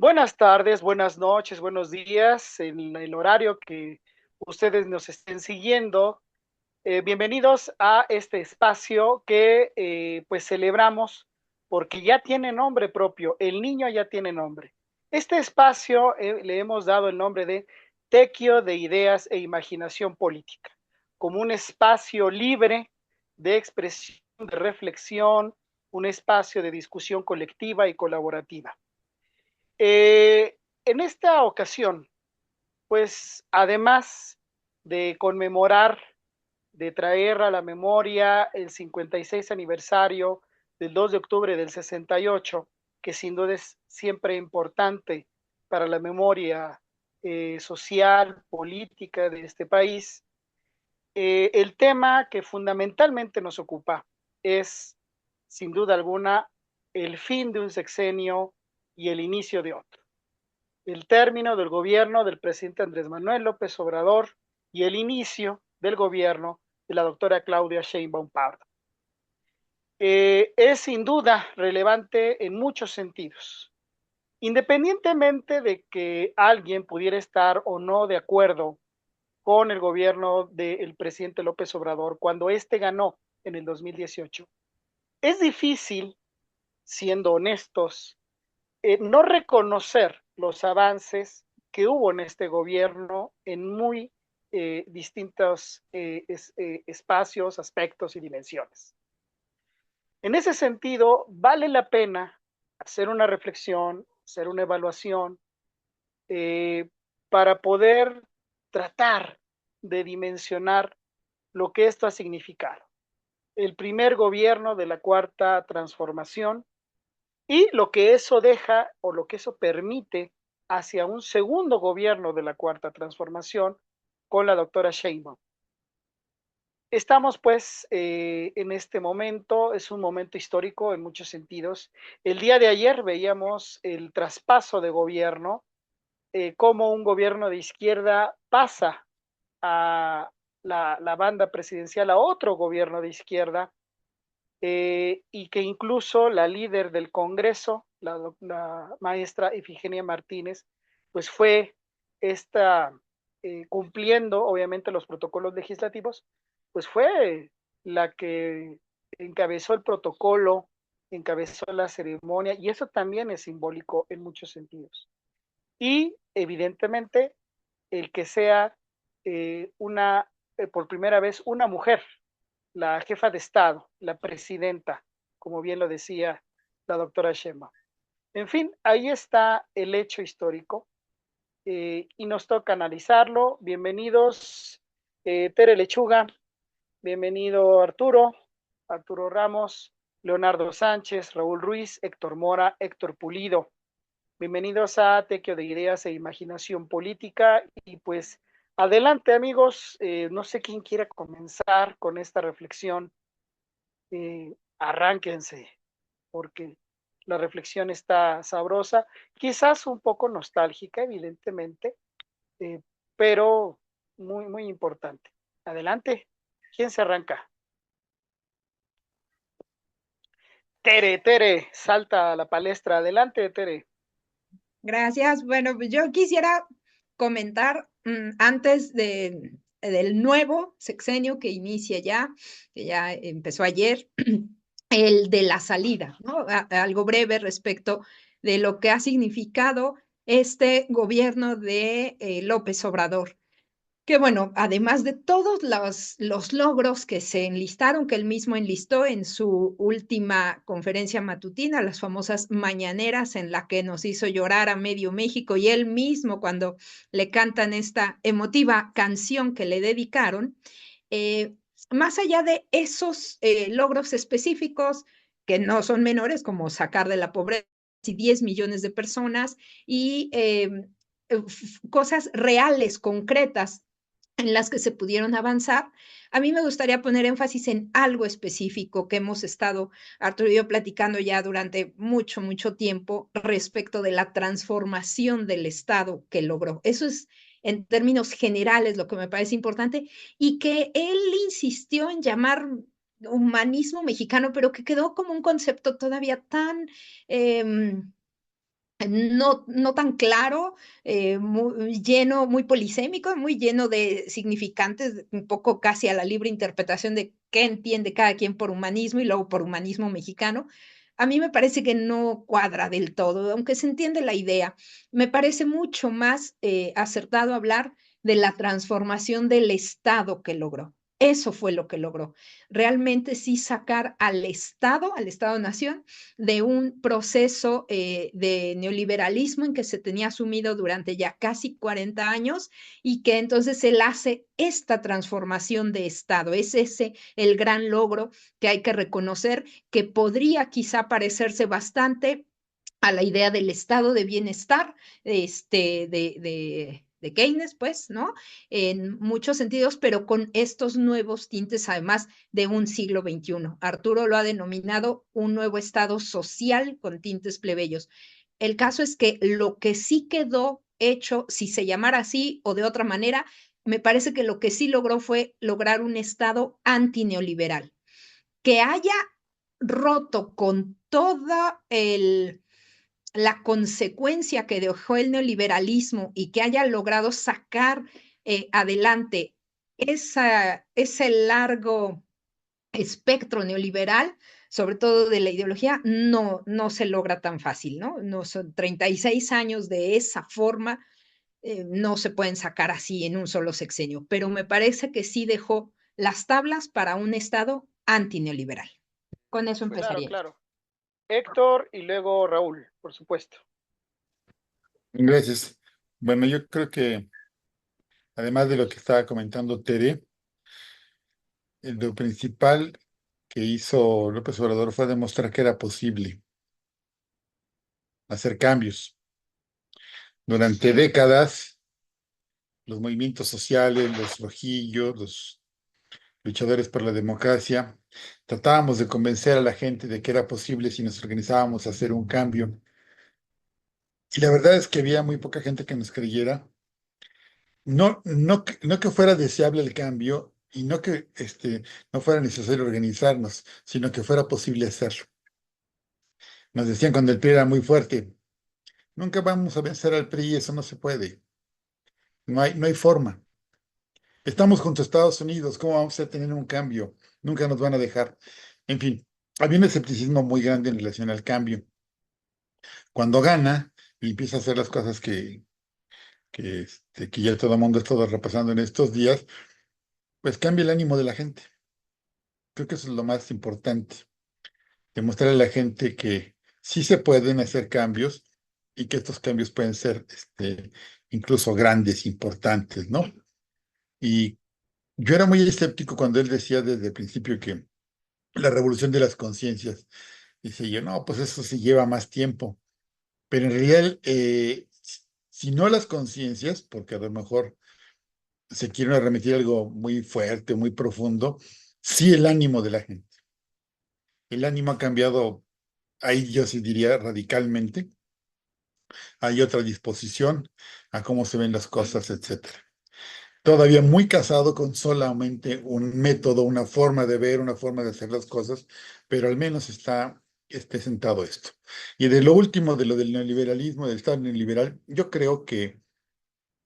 Buenas tardes, buenas noches, buenos días, en el horario que ustedes nos estén siguiendo. Bienvenidos a este espacio que pues celebramos porque ya tiene nombre propio, el niño ya tiene nombre. Este espacio le hemos dado el nombre de Tequio de Ideas e Imaginación Política, como un espacio libre de expresión, de reflexión, un espacio de discusión colectiva y colaborativa. En esta ocasión, pues además de conmemorar, de traer a la memoria el 56 aniversario del 2 de octubre del 68, que sin duda es siempre importante para la memoria social, política de este país, el tema que fundamentalmente nos ocupa es, sin duda alguna, el fin de un sexenio y el inicio de otro, el término del gobierno del presidente Andrés Manuel López Obrador y el inicio del gobierno de la doctora Claudia Sheinbaum Pardo. Es sin duda relevante en muchos sentidos. Independientemente de que alguien pudiera estar o no de acuerdo con el gobierno del presidente López Obrador cuando éste ganó en el 2018, es difícil, siendo honestos, no reconocer los avances que hubo en este gobierno en muy distintos espacios, aspectos y dimensiones. En ese sentido, vale la pena hacer una reflexión, hacer una evaluación eh, para poder tratar de dimensionar lo que esto ha significado. El primer gobierno de la cuarta transformación y lo que eso deja o lo que eso permite hacia un segundo gobierno de la cuarta transformación con la doctora Sheinbaum. Estamos pues en este momento, es un momento histórico en muchos sentidos. El día de ayer veíamos el traspaso de gobierno, cómo un gobierno de izquierda pasa a la banda presidencial a otro gobierno de izquierda, y que incluso la líder del Congreso, la maestra Ifigenia Martínez, pues fue esta, cumpliendo obviamente los protocolos legislativos, pues fue la que encabezó el protocolo, encabezó la ceremonia, y eso también es simbólico en muchos sentidos. Y evidentemente el que sea por primera vez una mujer la jefa de Estado, la presidenta, como bien lo decía la doctora Sheinbaum. En fin, ahí está el hecho histórico y nos toca analizarlo. Bienvenidos, Tere Lechuga, bienvenido Arturo, Arturo Ramos, Leonardo Sánchez, Raúl Ruiz, Héctor Mora, Héctor Pulido. Bienvenidos a Tequio de Ideas e Imaginación Política y pues adelante amigos, no sé quién quiera comenzar con esta reflexión, arránquense, porque la reflexión está sabrosa, quizás un poco nostálgica, evidentemente, eh, pero muy, muy importante. Adelante, ¿quién se arranca? Tere, Tere, salta a la palestra. Adelante, Tere. Gracias. Bueno, pues yo quisiera comentar antes del nuevo sexenio que inicia ya, que ya empezó ayer, el de la salida, ¿no? Algo breve respecto de lo que ha significado este gobierno de López Obrador. Que bueno, además de todos los logros que se enlistaron, que él mismo enlistó en su última conferencia matutina, las famosas mañaneras en la que nos hizo llorar a medio México y él mismo cuando le cantan esta emotiva canción que le dedicaron, eh, más allá de esos logros específicos que no son menores, como sacar de la pobreza y 10 millones de personas y cosas reales, concretas en las que se pudieron avanzar. A mí me gustaría poner énfasis en algo específico que hemos estado, Arturo y yo, platicando ya durante mucho, mucho tiempo respecto de la transformación del Estado que logró. Eso es, en términos generales, lo que me parece importante y que él insistió en llamar humanismo mexicano, pero que quedó como un concepto todavía tan... no tan claro, muy lleno, muy polisémico, muy lleno de significantes, un poco casi a la libre interpretación de qué entiende cada quien por humanismo y luego por humanismo mexicano. A mí me parece que no cuadra del todo, aunque se entiende la idea. Me parece mucho más acertado hablar de la transformación del Estado que logró. Eso fue lo que logró. Realmente sí sacar al Estado-Nación, de un proceso de neoliberalismo en que se tenía sumido durante ya casi 40 años y que entonces él hace esta transformación de Estado. Es ese el gran logro que hay que reconocer, que podría quizá parecerse bastante a la idea del estado de bienestar de Keynes, pues, ¿no? En muchos sentidos, pero con estos nuevos tintes, además de un siglo XXI. Arturo lo ha denominado un nuevo estado social con tintes plebeyos. El caso es que lo que sí quedó hecho, si se llamara así o de otra manera, me parece que lo que sí logró fue lograr un estado antineoliberal, que haya roto con toda la consecuencia que dejó el neoliberalismo y que haya logrado sacar adelante ese largo espectro neoliberal, sobre todo de la ideología, no se logra tan fácil, ¿no? No son 36 años de esa forma, no se pueden sacar así en un solo sexenio, pero me parece que sí dejó las tablas para un Estado antineoliberal. Con eso Claro, empezaría yo. claro. Héctor y luego Raúl, por supuesto. Gracias. Bueno, yo creo que además de lo que estaba comentando Tere, lo principal que hizo López Obrador fue demostrar que era posible hacer cambios. Durante décadas, los movimientos sociales, los rojillos, los luchadores por la democracia, tratábamos de convencer a la gente de que era posible si nos organizábamos a hacer un cambio. Y la verdad es que había muy poca gente que nos creyera. No que fuera deseable el cambio y no que no fuera necesario organizarnos, sino que fuera posible hacerlo. Nos decían cuando el PRI era muy fuerte, nunca vamos a vencer al PRI, eso no se puede, no hay forma. Estamos junto a Estados Unidos, ¿cómo vamos a tener un cambio? Nunca nos van a dejar. En fin, había un escepticismo muy grande en relación al cambio. Cuando gana y empieza a hacer las cosas que ya todo el mundo está repasando en estos días, pues cambia el ánimo de la gente. Creo que eso es lo más importante, demostrarle a la gente que sí se pueden hacer cambios y que estos cambios pueden ser incluso grandes, importantes, ¿no? Y yo era muy escéptico cuando él decía desde el principio que la revolución de las conciencias, dice yo, no, pues eso sí lleva más tiempo, pero en realidad, si no las conciencias, porque a lo mejor se quiere remitir a algo muy fuerte, muy profundo, sí el ánimo de la gente. El ánimo ha cambiado, ahí yo sí diría radicalmente. Hay otra disposición a cómo se ven las cosas, etcétera. Todavía muy casado con solamente un método, una forma de ver, una forma de hacer las cosas, pero al menos está sentado esto. Y de lo último, de lo del neoliberalismo, del Estado neoliberal, yo creo que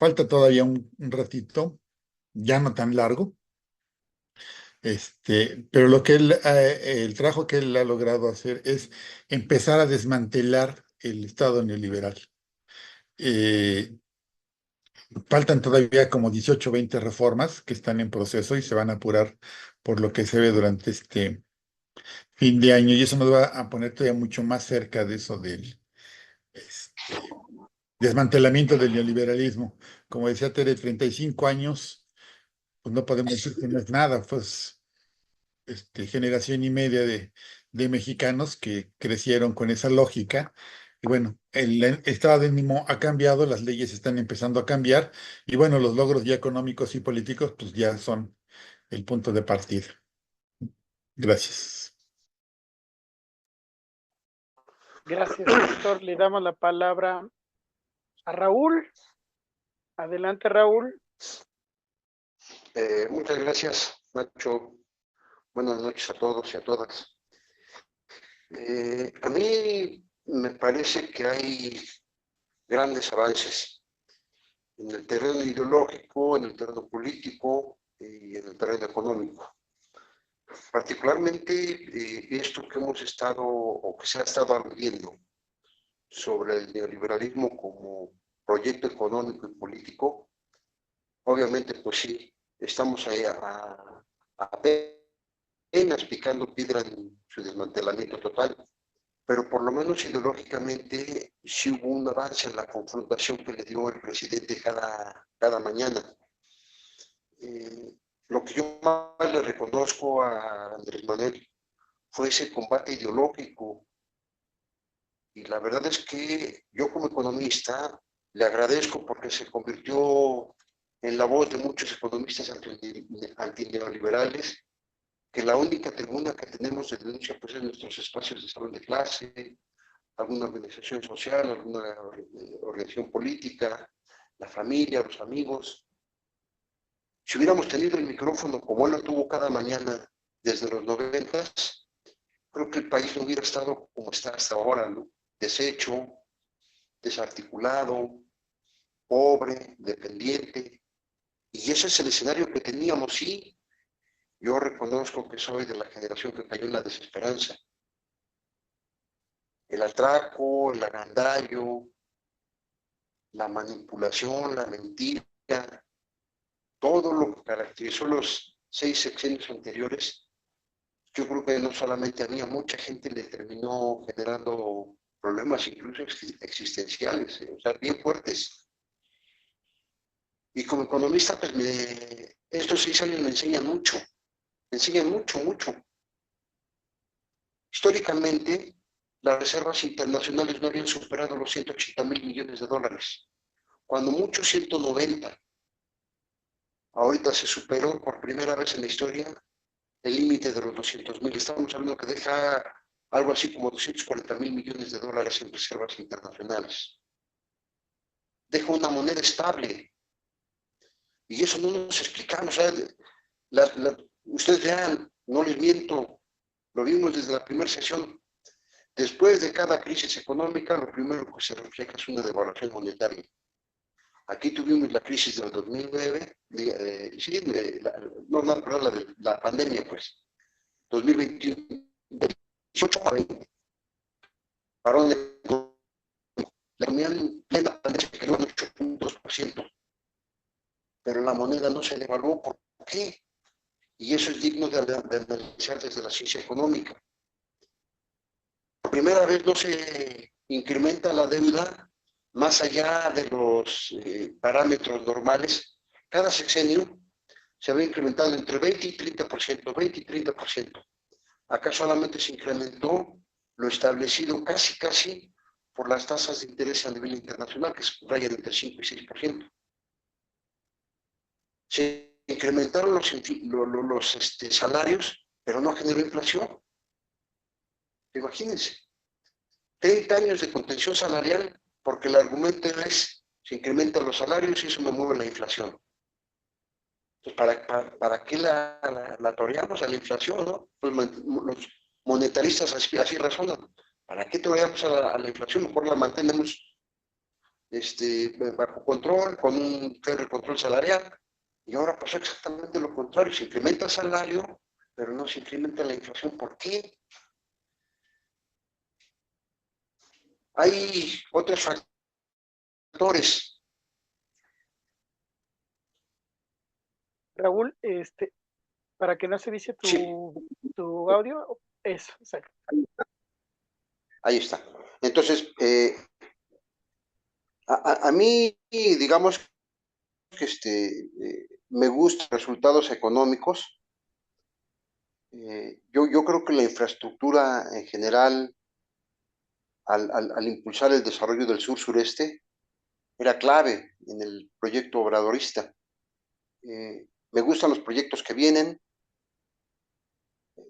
falta todavía un ratito, ya no tan largo, pero lo que el trabajo que él ha logrado hacer es empezar a desmantelar el Estado neoliberal. Eh, Faltan todavía como 18 o 20 reformas que están en proceso y se van a apurar por lo que se ve durante este fin de año y eso nos va a poner todavía mucho más cerca de eso del desmantelamiento del neoliberalismo. Como decía Tere, 35 años, pues no podemos decir que no es nada, pues generación y media de mexicanos que crecieron con esa lógica. Y bueno, el estado de ánimo ha cambiado, las leyes están empezando a cambiar y bueno, los logros ya económicos y políticos pues ya son el punto de partida. Gracias. Gracias, Héctor. Le damos la palabra a Raúl. Adelante, Raúl. Muchas gracias, Nacho. Buenas noches a todos y a todas. A mí me parece que hay grandes avances en el terreno ideológico, en el terreno político y en el terreno económico. Particularmente esto que hemos estado o que se ha estado aludiendo sobre el neoliberalismo como proyecto económico y político, obviamente pues sí, estamos ahí apenas picando piedra en su desmantelamiento total, pero por lo menos ideológicamente sí hubo un avance en la confrontación que le dio el presidente cada mañana. Lo que yo más le reconozco a Andrés Manuel fue ese combate ideológico, y la verdad es que yo como economista le agradezco porque se convirtió en la voz de muchos economistas antineoliberales, que la única tribuna que tenemos de denuncia pues es nuestros espacios de salón de clase, alguna organización social, alguna organización política, la familia, los amigos. Si hubiéramos tenido el micrófono como él lo tuvo cada mañana desde los 90s, creo que el país no hubiera estado como está hasta ahora, ¿no? Deshecho, desarticulado, pobre, dependiente. Y ese es el escenario que teníamos, sí. Yo reconozco que soy de la generación que cayó en la desesperanza. El atraco, el agandallo, la manipulación, la mentira, todo lo que caracterizó los 6 sexenios anteriores, yo creo que no solamente a mí, a mucha gente le terminó generando problemas incluso existenciales, o sea, bien fuertes. Y como economista, pues estos 6 años me enseñan mucho, mucho. Históricamente, las reservas internacionales no habían superado los 180,000 millones de dólares, cuando mucho 190. Ahorita se superó por primera vez en la historia el límite de los 200,000. Estamos hablando que deja algo así como 240,000 millones de dólares en reservas internacionales. Deja una moneda estable. Y eso no nos explicamos. O sea, ustedes vean, no les miento, lo vimos desde la primera sesión. Después de cada crisis económica, lo primero que se refleja es una devaluación monetaria. Aquí tuvimos la crisis del 2009, la pandemia, pues, 2021, 18 a 20. Parón de la economía en plena pandemia se quedó en 8.2%, pero la moneda no se devaluó. ¿Por qué? Y eso es digno de analizar desde la ciencia económica. Por primera vez no se incrementa la deuda más allá de los parámetros normales. Cada sexenio se había incrementado entre 20 y 30%, 20 y 30%. Acá solamente se incrementó lo establecido casi por las tasas de interés a nivel internacional, que se rayan entre 5 y 6%. Se incrementaron los salarios, pero no generó inflación. Imagínense, 30 años de contención salarial, porque el argumento es, se incrementan los salarios y eso me mueve la inflación. Entonces, ¿para qué la toreamos a la inflación, no? Pues los monetaristas así razonan. ¿Para qué toreamos a la inflación? Mejor la mantenemos bajo control, con un férreo control salarial. Y ahora pasó exactamente lo contrario. Se incrementa el salario, pero no se incrementa la inflación. ¿Por qué? Hay otros factores. Raúl, para que no se dice Sí, tu audio, eso, exacto. ahí está. Entonces, a mí, digamos que me gustan los resultados económicos. Yo creo que la infraestructura en general, al impulsar el desarrollo del sur-sureste, era clave en el proyecto obradorista. Me gustan los proyectos que vienen.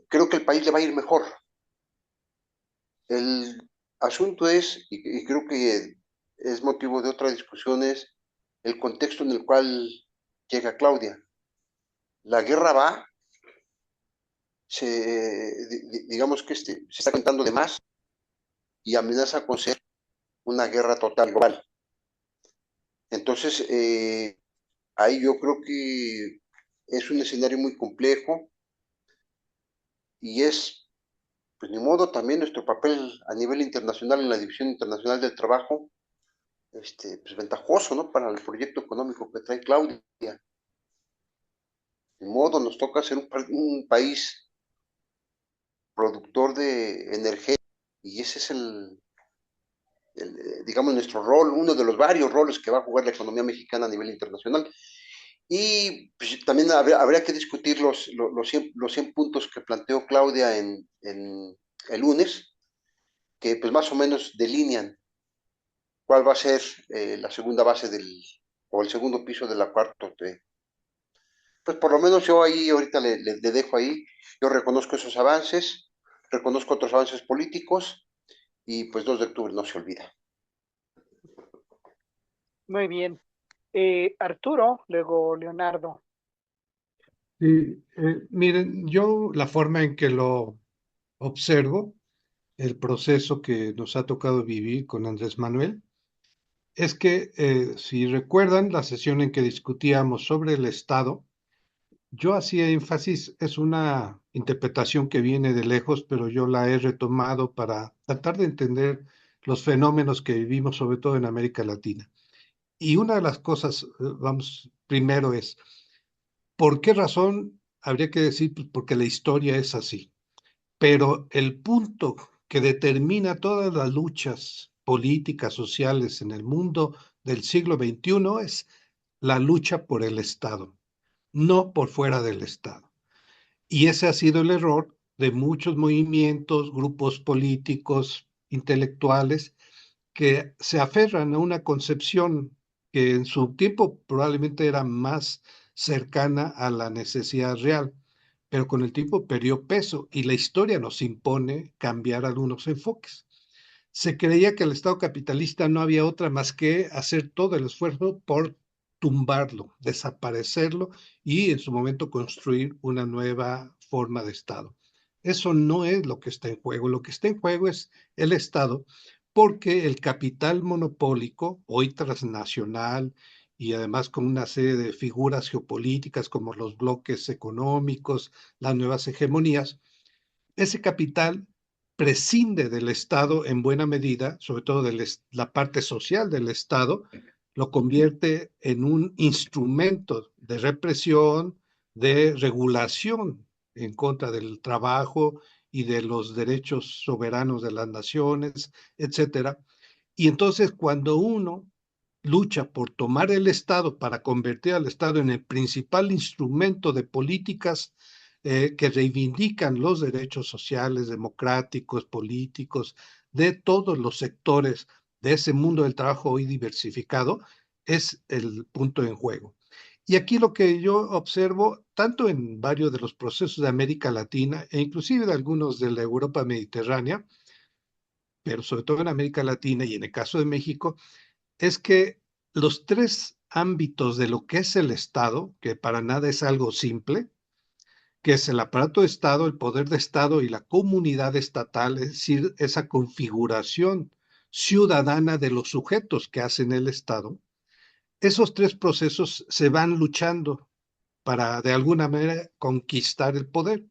Creo que el país le va a ir mejor. El asunto es, y creo que es motivo de otra discusión, es el contexto en el cual llega Claudia. La guerra va, digamos que se está contando de más y amenaza con ser una guerra total global. Entonces, ahí yo creo que es un escenario muy complejo y es, pues ni modo, también nuestro papel a nivel internacional en la División Internacional del Trabajo, pues ventajoso, ¿no? Para el proyecto económico que trae Claudia. Ni modo, nos toca ser un país productor de energía y ese es digamos, nuestro rol, uno de los varios roles que va a jugar la economía mexicana a nivel internacional. Y pues, también habría que discutir los 100 puntos que planteó Claudia en el lunes, que pues más o menos delinean cuál va a ser la segunda base o el segundo piso de la cuarta T. Pues por lo menos yo ahí ahorita le dejo ahí, yo reconozco esos avances, reconozco otros avances políticos y pues 2 de octubre no se olvida. Muy bien. Arturo, luego Leonardo. Sí, miren, yo la forma en que lo observo, el proceso que nos ha tocado vivir con Andrés Manuel, es que si recuerdan la sesión en que discutíamos sobre el Estado, yo hacía énfasis, es una interpretación que viene de lejos, pero yo la he retomado para tratar de entender los fenómenos que vivimos, sobre todo en América Latina. Y una de las cosas, vamos, primero es, ¿por qué razón? Habría que decir, pues, porque la historia es así. Pero el punto que determina todas las luchas políticas, sociales en el mundo del siglo XXI es la lucha por el Estado, no por fuera del Estado. Y ese ha sido el error de muchos movimientos, grupos políticos, intelectuales, que se aferran a una concepción que en su tiempo probablemente era más cercana a la necesidad real, pero con el tiempo perdió peso y la historia nos impone cambiar algunos enfoques. Se creía que el Estado capitalista no había otra más que hacer todo el esfuerzo por tumbarlo, desaparecerlo y en su momento construir una nueva forma de Estado. Eso no es lo que está en juego. Lo que está en juego es el Estado porque el capital monopólico, hoy transnacional y además con una serie de figuras geopolíticas como los bloques económicos, las nuevas hegemonías, ese capital prescinde del Estado en buena medida, sobre todo de la parte social del Estado, lo convierte en un instrumento de represión, de regulación en contra del trabajo y de los derechos soberanos de las naciones, etcétera. Y entonces cuando uno lucha por tomar el Estado para convertir al Estado en el principal instrumento de políticas que reivindican los derechos sociales, democráticos, políticos, de todos los sectores de ese mundo del trabajo hoy diversificado, es el punto en juego. Y aquí lo que yo observo, tanto en varios de los procesos de América Latina e inclusive de algunos de la Europa mediterránea, pero sobre todo en América Latina y en el caso de México, es que los tres ámbitos de lo que es el Estado, que para nada es algo simple, que es el aparato de Estado, el poder de Estado y la comunidad estatal, es decir, esa configuración ciudadana de los sujetos que hacen el Estado, esos tres procesos se van luchando para de alguna manera conquistar el poder.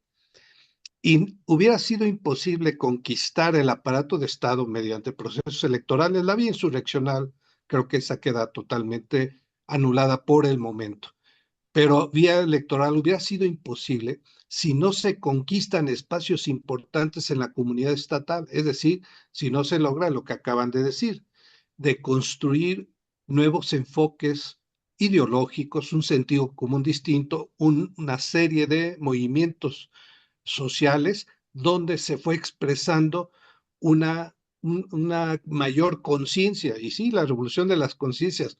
Y hubiera sido imposible conquistar el aparato de Estado mediante procesos electorales. La vía insurreccional creo que esa queda totalmente anulada por el momento. Pero vía electoral hubiera sido imposible si no se conquistan espacios importantes en la comunidad estatal, es decir, si no se logra lo que acaban de decir, de construir nuevos enfoques ideológicos, un sentido común distinto, una serie de movimientos sociales donde se fue expresando una mayor conciencia. Y sí, la revolución de las conciencias.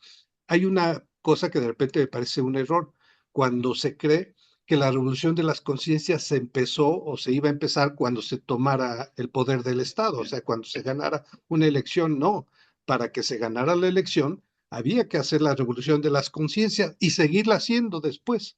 Hay una cosa que de repente me parece un error, cuando se cree que la revolución de las conciencias se empezó o se iba a empezar cuando se tomara el poder del Estado, o sea, cuando se ganara una elección. No, para que se ganara la elección había que hacer la revolución de las conciencias y seguirla haciendo después.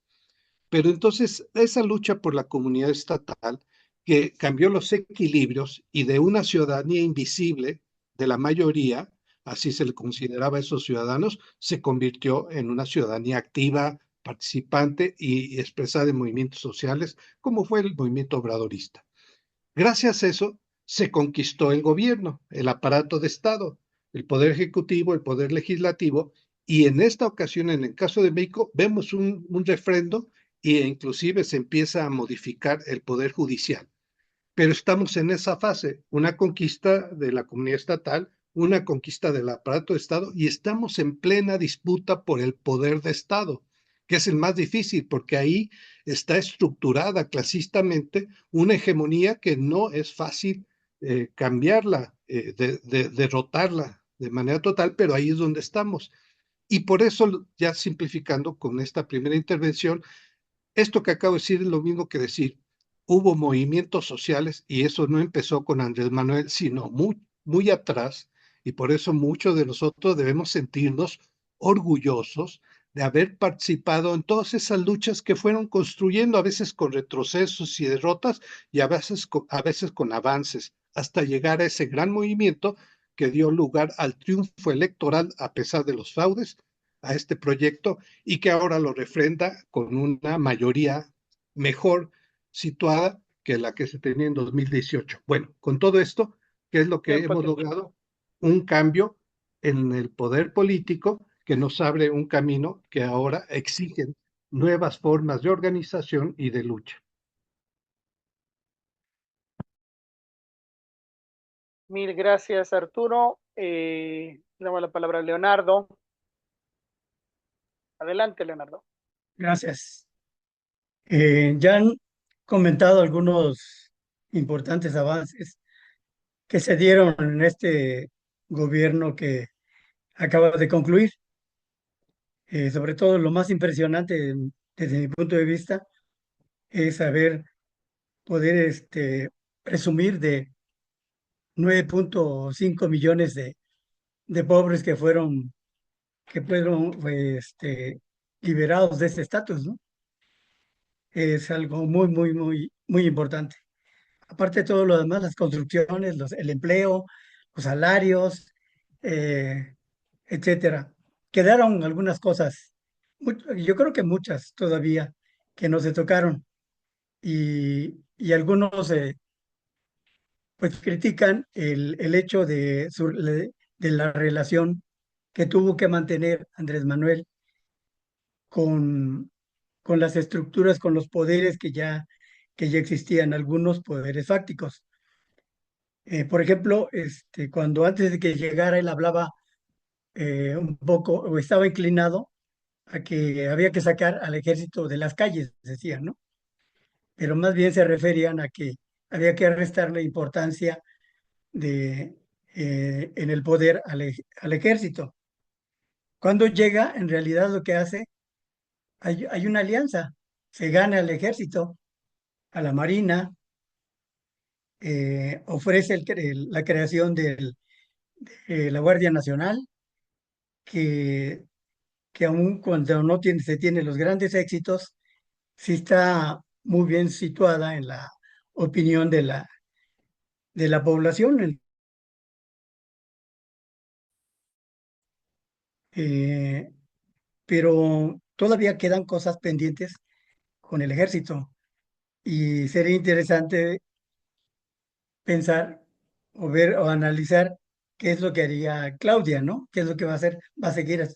Pero entonces esa lucha por la comunidad estatal que cambió los equilibrios y de una ciudadanía invisible de la mayoría así se le consideraba a esos ciudadanos, se convirtió en una ciudadanía activa, participante y expresada en movimientos sociales, como fue el movimiento obradorista. Gracias a eso se conquistó el gobierno, el aparato de Estado, el poder ejecutivo, el poder legislativo, y en esta ocasión, en el caso de México, vemos un refrendo e inclusive se empieza a modificar el poder judicial. Pero estamos en esa fase, una conquista de la comunidad estatal, una conquista del aparato de Estado, y estamos en plena disputa por el poder de Estado, que es el más difícil, porque ahí está estructurada clasistamente una hegemonía que no es fácil cambiarla, derrotarla de manera total, pero ahí es donde estamos. Y por eso, ya simplificando con esta primera intervención, esto que acabo de decir es lo mismo que decir, hubo movimientos sociales y eso no empezó con Andrés Manuel, sino muy, muy atrás, y por eso muchos de nosotros debemos sentirnos orgullosos de haber participado en todas esas luchas que fueron construyendo, a veces con retrocesos y derrotas, y a veces con avances, hasta llegar a ese gran movimiento que dio lugar al triunfo electoral a pesar de los fraudes, a este proyecto y que ahora lo refrenda con una mayoría mejor situada que la que se tenía en 2018. Bueno, con todo esto, ¿qué es lo que Tiempo, hemos tiempo. logrado? Un cambio en el poder político que nos abre un camino que ahora exigen nuevas formas de organización y de lucha. Mil gracias, Arturo. Damos la palabra a Leonardo. Adelante, Leonardo. Gracias. Ya han comentado algunos importantes avances que se dieron en este gobierno que acaba de concluir. Sobre todo lo más impresionante desde mi punto de vista es poder presumir de 9.5 millones de pobres que fueron liberados de ese estatus, ¿no? Es algo muy, muy, muy, muy importante. Aparte de todo lo demás, las construcciones, el empleo, los salarios, eh, etcétera. Quedaron algunas cosas, yo creo que muchas todavía, que no se tocaron y algunos pues critican el hecho de la relación que tuvo que mantener Andrés Manuel con, con las estructuras, con los poderes que ya existían, algunos poderes fácticos. Por ejemplo, cuando antes de que llegara él hablaba un poco, o estaba inclinado a que había que sacar al ejército de las calles, decían, ¿no? Pero más bien se referían a que había que restarle importancia en el poder al ejército. Cuando llega, en realidad lo que hace, hay una alianza, se gana al ejército, a la marina, ofrece la creación de la Guardia Nacional, que aun cuando no se tienen los grandes éxitos, sí está muy bien situada en la opinión de la población. Eh, pero todavía quedan cosas pendientes con el ejército y sería interesante pensar o ver o analizar qué es lo que haría Claudia, ¿no? ¿Qué es lo que va a hacer? ¿Va a seguir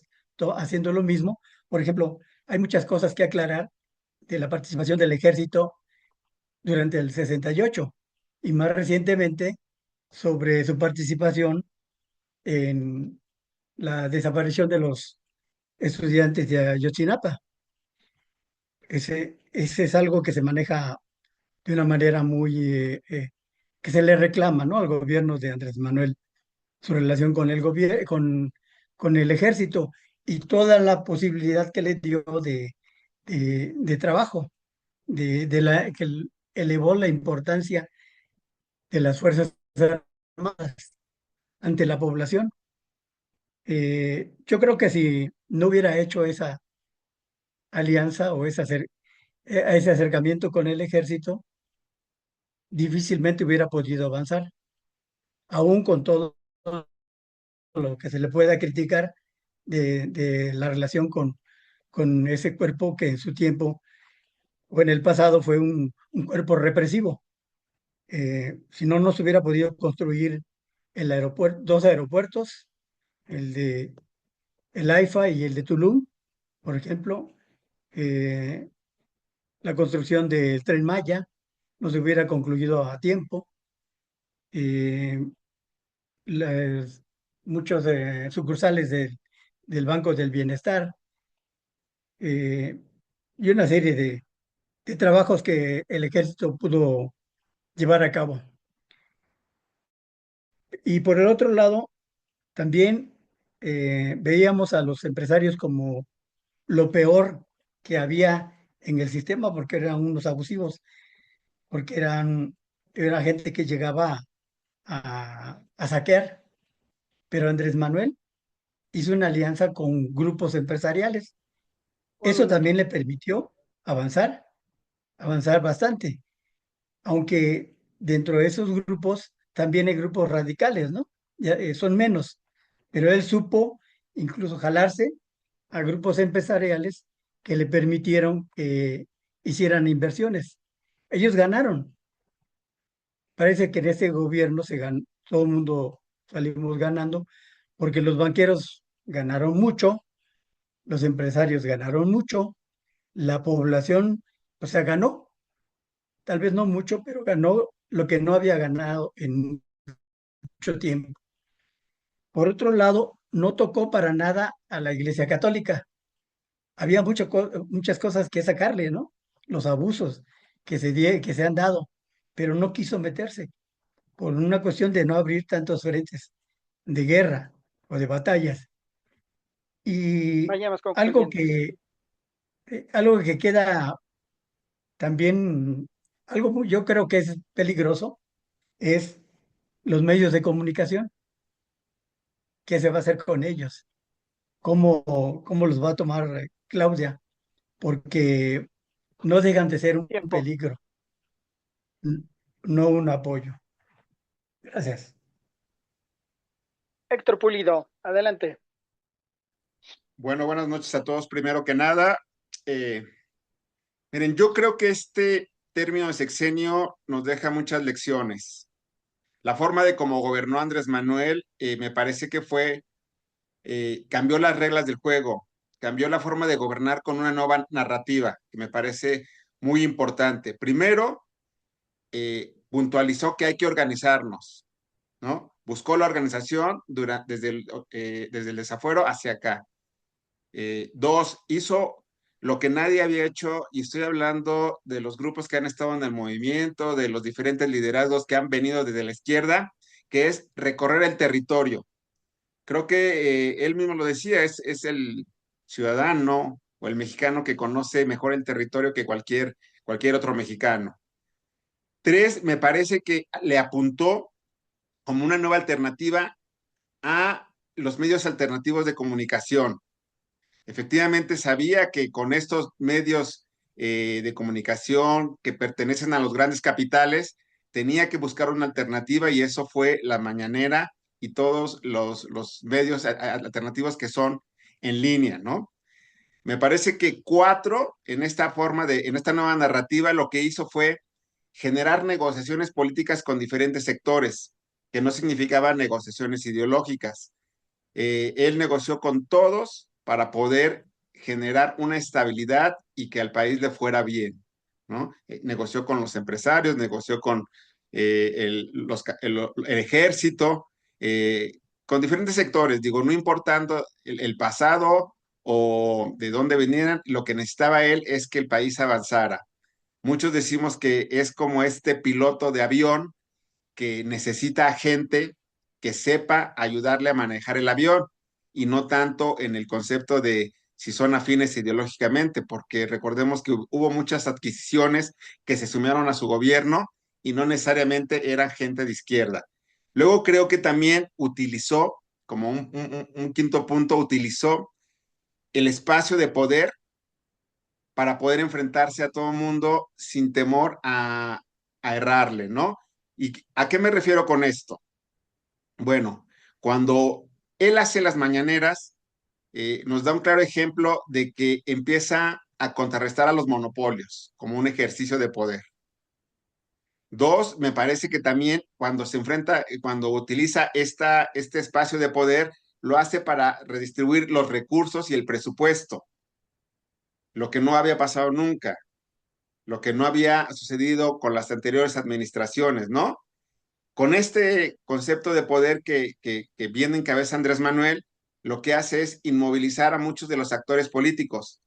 haciendo lo mismo? Por ejemplo, hay muchas cosas que aclarar de la participación del ejército durante el 68 y más recientemente sobre su participación en la desaparición de los estudiantes de Ayotzinapa. Ese es algo que se maneja de una manera que se le reclama, ¿no? Al gobierno de Andrés Manuel, su relación con el gobierno, con el ejército y toda la posibilidad que le dio de trabajo, que elevó la importancia de las Fuerzas Armadas ante la población. Yo creo que si no hubiera hecho esa alianza o ese acercamiento con el ejército, difícilmente hubiera podido avanzar, aún con todo lo que se le pueda criticar de la relación con ese cuerpo que en su tiempo o en el pasado fue un cuerpo represivo. Si no, no se hubiera podido construir el aeropuerto, dos aeropuertos, el de el AIFA y el de Tulum, por ejemplo. La construcción del Tren Maya no se hubiera concluido a tiempo. eh, las, muchos sucursales del Banco del Bienestar, eh, y una serie de trabajos que el ejército pudo llevar a cabo. Y por el otro lado, también veíamos a los empresarios como lo peor que había en el sistema, porque eran unos abusivos, porque era gente que llegaba a saquear. Pero Andrés Manuel hizo una alianza con grupos empresariales. Muy Eso bien hecho. también le permitió avanzar, avanzar bastante, aunque dentro de esos grupos también hay grupos radicales, ¿no? Ya, son menos, pero él supo incluso jalarse a grupos empresariales que le permitieron que hicieran inversiones. Ellos ganaron. Parece que en este gobierno se ganó, todo el mundo salimos ganando, porque los banqueros ganaron mucho, los empresarios ganaron mucho, la población, o sea, ganó, tal vez no mucho, pero ganó lo que no había ganado en mucho tiempo. Por otro lado, no tocó para nada a la Iglesia Católica. Había muchas cosas que sacarle, ¿no? Los abusos que se han dado, pero no quiso meterse por una cuestión de no abrir tantos frentes de guerra o de batallas. Y Vayamos algo concluyendo. algo que queda también, yo creo que es peligroso, es los medios de comunicación. ¿Qué se va a hacer con ellos? ¿Cómo los va a tomar Claudia? Porque no dejan de ser un Tiempo. peligro, n- no un apoyo. Gracias. Héctor Pulido, adelante. Bueno, buenas noches a todos. Primero que nada, eh, miren, yo creo que este término de sexenio nos deja muchas lecciones. La forma de cómo gobernó Andrés Manuel me parece que cambió las reglas del juego, cambió la forma de gobernar con una nueva narrativa, que me parece muy importante. Primero, puntualizó que hay que organizarnos, ¿no? Buscó la organización desde el desafuero hacia acá. Dos, hizo lo que nadie había hecho, y estoy hablando de los grupos que han estado en el movimiento, de los diferentes liderazgos que han venido desde la izquierda, que es recorrer el territorio. Creo que él mismo lo decía, es el ciudadano o el mexicano que conoce mejor el territorio que cualquier otro mexicano. Tres, me parece que le apuntó como una nueva alternativa a los medios alternativos de comunicación. Efectivamente, sabía que con estos medios de comunicación que pertenecen a los grandes capitales, tenía que buscar una alternativa, y eso fue la mañanera y todos los medios alternativos que son en línea, ¿no? Me parece que cuatro, en esta nueva narrativa, lo que hizo fue generar negociaciones políticas con diferentes sectores, que no significaban negociaciones ideológicas. Él negoció con todos para poder generar una estabilidad y que al país le fuera bien, ¿no? Negoció con los empresarios, negoció con el ejército, con diferentes sectores, digo, no importando el pasado o de dónde venían, lo que necesitaba él es que el país avanzara. Muchos decimos que es como este piloto de avión que necesita gente que sepa ayudarle a manejar el avión, y no tanto en el concepto de si son afines ideológicamente, porque recordemos que hubo muchas adquisiciones que se sumieron a su gobierno y no necesariamente eran gente de izquierda. Luego creo que también utilizó, como un quinto punto, utilizó el espacio de poder para poder enfrentarse a todo el mundo sin temor a errarle, ¿no? ¿Y a qué me refiero con esto? Bueno, cuando Él hace las mañaneras, nos da un claro ejemplo de que empieza a contrarrestar a los monopolios como un ejercicio de poder. Dos, me parece que también cuando se enfrenta, cuando utiliza este espacio de poder, lo hace para redistribuir los recursos y el presupuesto, lo que no había pasado nunca, lo que no había sucedido con las anteriores administraciones, ¿no? Con este concepto de poder que viene en cabeza Andrés Manuel, lo que hace es inmovilizar a muchos de los actores políticos,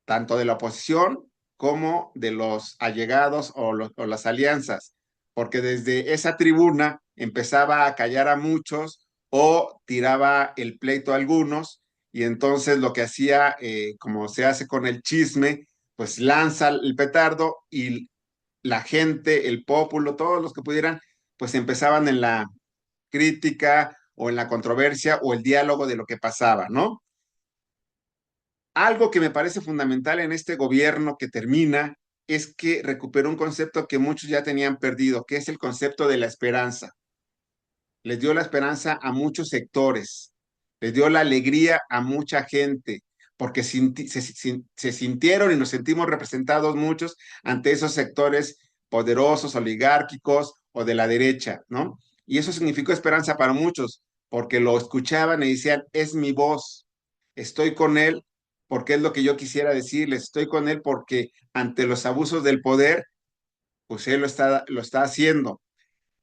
tanto de la oposición como de los allegados o las alianzas, porque desde esa tribuna empezaba a callar a muchos o tiraba el pleito a algunos, y entonces lo que hacía, como se hace con el chisme, pues lanza el petardo y la gente, el pueblo, todos los que pudieran, pues empezaban en la crítica o en la controversia o el diálogo de lo que pasaba, ¿no? Algo que me parece fundamental en este gobierno que termina es que recuperó un concepto que muchos ya tenían perdido, que es el concepto de la esperanza. Les dio la esperanza a muchos sectores, les dio la alegría a mucha gente, porque se sintieron y nos sentimos representados muchos ante esos sectores poderosos, oligárquicos o de la derecha, ¿no? Y eso significó esperanza para muchos, porque lo escuchaban y decían, es mi voz, estoy con él porque es lo que yo quisiera decirles, estoy con él porque ante los abusos del poder, pues él lo está haciendo.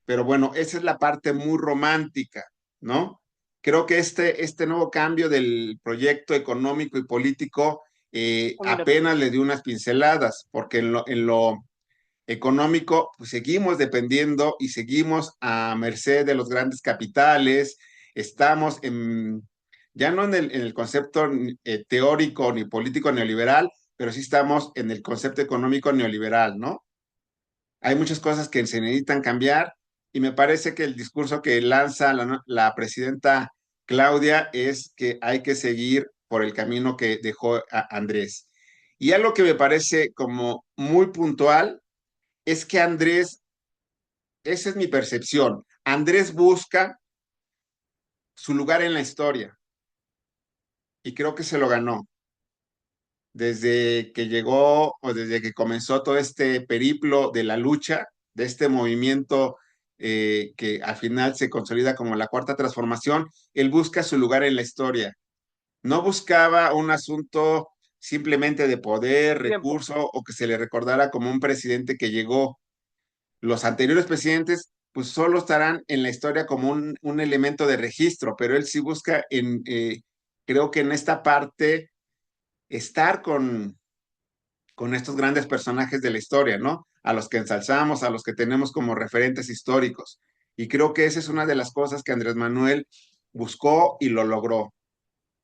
Pero bueno, esa es la parte muy romántica, ¿no? Creo que este nuevo cambio del proyecto económico y político Un minuto. apenas le dio unas pinceladas, porque en lo económico pues seguimos dependiendo y seguimos a merced de los grandes capitales, estamos ya no en el concepto teórico ni político neoliberal, pero sí estamos en el concepto económico neoliberal, ¿no? Hay muchas cosas que se necesitan cambiar y me parece que el discurso que lanza la presidenta Claudia es que hay que seguir por el camino que dejó Andrés. Y algo que me parece como muy puntual es que Andrés, esa es mi percepción, Andrés busca su lugar en la historia y creo que se lo ganó. Desde que llegó o desde que comenzó todo este periplo de la lucha, de este movimiento que al final se consolida como la cuarta transformación, él busca su lugar en la historia. No buscaba un asunto simplemente de poder, Tiempo. recurso o que se le recordara como un presidente que llegó. Los anteriores presidentes pues solo estarán en la historia como un elemento de registro, pero él sí busca creo que en esta parte estar con estos grandes personajes de la historia, ¿no? A los que ensalzamos, a los que tenemos como referentes históricos. Y creo que esa es una de las cosas que Andrés Manuel buscó y lo logró.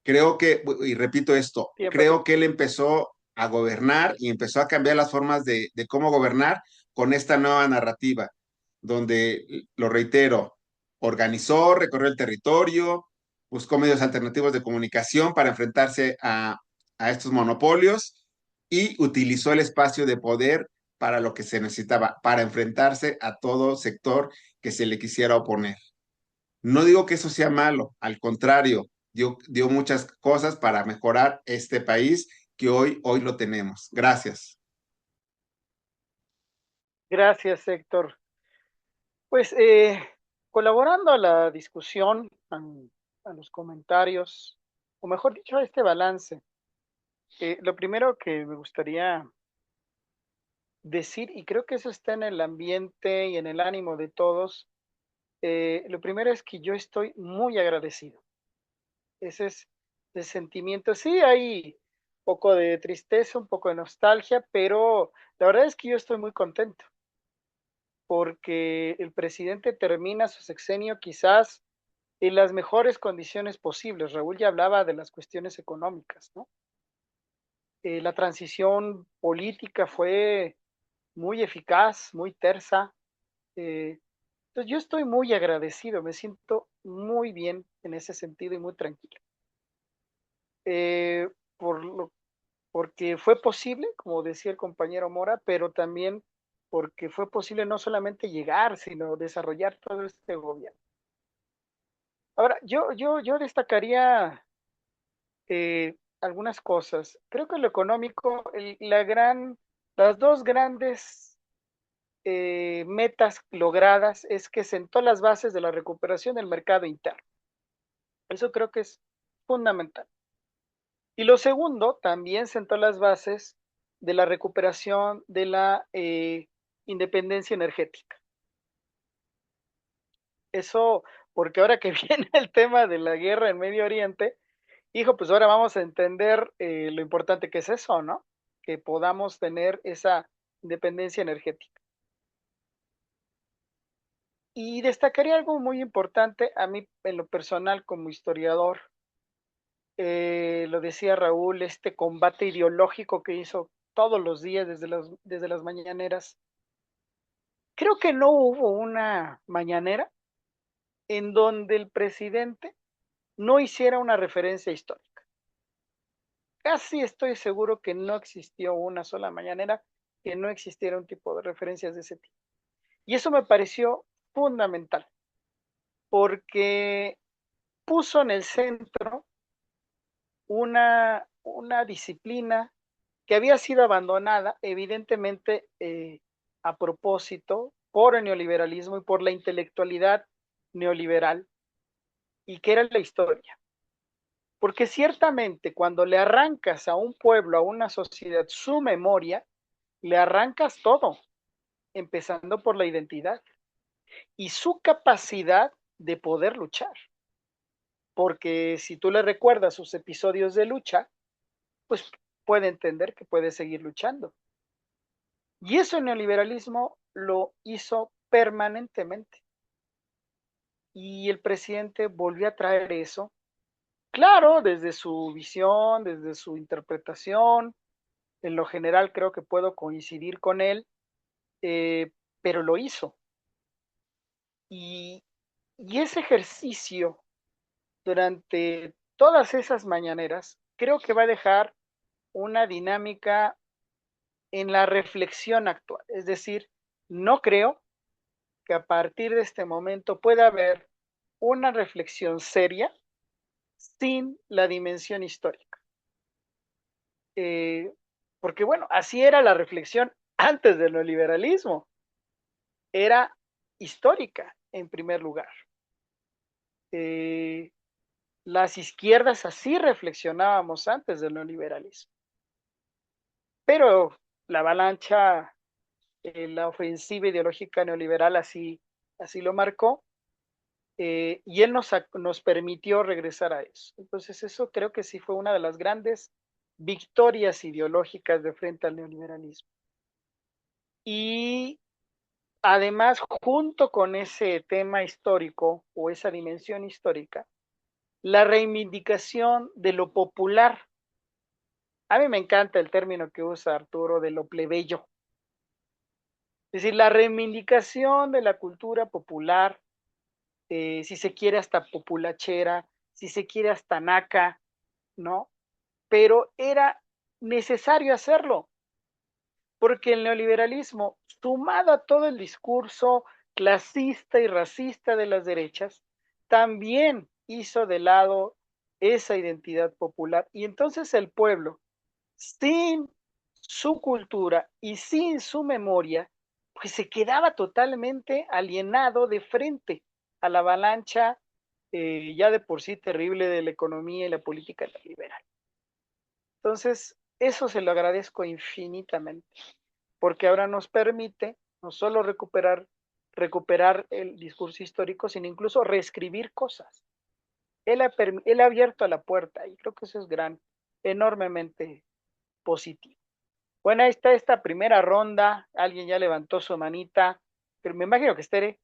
Creo que, y repito esto, Tiempo, creo tiempo. que él empezó a gobernar y empezó a cambiar las formas de cómo gobernar con esta nueva narrativa, donde, lo reitero, organizó, recorrió el territorio, buscó medios alternativos de comunicación para enfrentarse a estos monopolios y utilizó el espacio de poder para lo que se necesitaba, para enfrentarse a todo sector que se le quisiera oponer. No digo que eso sea malo, al contrario, dio muchas cosas para mejorar este país que hoy lo tenemos. Gracias. Gracias, Héctor. Pues colaborando a la discusión, a los comentarios, o mejor dicho, a este balance, lo primero que me gustaría decir, y creo que eso está en el ambiente y en el ánimo de todos, lo primero es que yo estoy muy agradecido. Ese es el sentimiento. Sí, hay un poco de tristeza, un poco de nostalgia, pero la verdad es que yo estoy muy contento porque el presidente termina su sexenio quizás en las mejores condiciones posibles. Raúl ya hablaba de las cuestiones económicas, ¿no? La transición política fue muy eficaz, muy tersa. Entonces yo estoy muy agradecido, me siento muy bien en ese sentido y muy tranquilo. Eh, por lo, porque fue posible, como decía el compañero Mora, pero también porque fue posible no solamente llegar, sino desarrollar todo este gobierno. Ahora, yo destacaría algunas cosas. Creo que lo económico, las dos grandes metas logradas es que sentó las bases de la recuperación del mercado interno. Eso creo que es fundamental. Y lo segundo, también sentó las bases de la recuperación de la independencia energética. Eso, porque ahora que viene el tema de la guerra en Medio Oriente, hijo, pues ahora vamos a entender lo importante que es eso, ¿no? Que podamos tener esa independencia energética. Y destacaría algo muy importante a mí en lo personal como historiador. Lo decía Raúl, este combate ideológico que hizo todos los días desde las mañaneras. Creo que no hubo una mañanera en donde el presidente no hiciera una referencia histórica. Casi estoy seguro que no existió una sola mañanera que no existiera un tipo de referencias de ese tipo. Y eso me pareció fundamental, porque puso en el centro una disciplina que había sido abandonada, evidentemente a propósito, por el neoliberalismo y por la intelectualidad neoliberal, y que era la historia. Porque ciertamente cuando le arrancas a un pueblo, a una sociedad, su memoria, le arrancas todo, empezando por la identidad y su capacidad de poder luchar. Porque si tú le recuerdas sus episodios de lucha, pues puede entender que puede seguir luchando. Y eso el neoliberalismo lo hizo permanentemente. Y el presidente volvió a traer eso, claro, desde su visión, desde su interpretación. En lo general creo que puedo coincidir con él, pero lo hizo. Y, y ese ejercicio durante todas esas mañaneras creo que va a dejar una dinámica en la reflexión actual. Es decir, no creo que a partir de este momento pueda haber una reflexión seria sin la dimensión histórica. Porque bueno, así era la reflexión antes del neoliberalismo. Era histórica, en primer lugar. Las izquierdas así reflexionábamos antes del neoliberalismo. Pero la avalancha, la ofensiva ideológica neoliberal así lo marcó, y él nos permitió regresar a eso. Entonces eso creo que sí fue una de las grandes victorias ideológicas de frente al neoliberalismo. Y además, junto con ese tema histórico o esa dimensión histórica, la reivindicación de lo popular. A mí me encanta el término que usa Arturo de lo plebeyo. Es decir, la reivindicación de la cultura popular, si se quiere hasta populachera, si se quiere hasta naca, ¿no? Pero era necesario hacerlo, porque el neoliberalismo, sumado a todo el discurso clasista y racista de las derechas, también hizo de lado esa identidad popular. Y entonces el pueblo, sin su cultura y sin su memoria, pues se quedaba totalmente alienado de frente a la avalancha ya de por sí terrible de la economía y la política neoliberal. Entonces, eso se lo agradezco infinitamente, porque ahora nos permite no solo recuperar el discurso histórico, sino incluso reescribir cosas. Él ha abierto la puerta y creo que eso es enormemente positivo. Bueno, ahí está esta primera ronda. Alguien ya levantó su manita, pero me imagino que es Tere,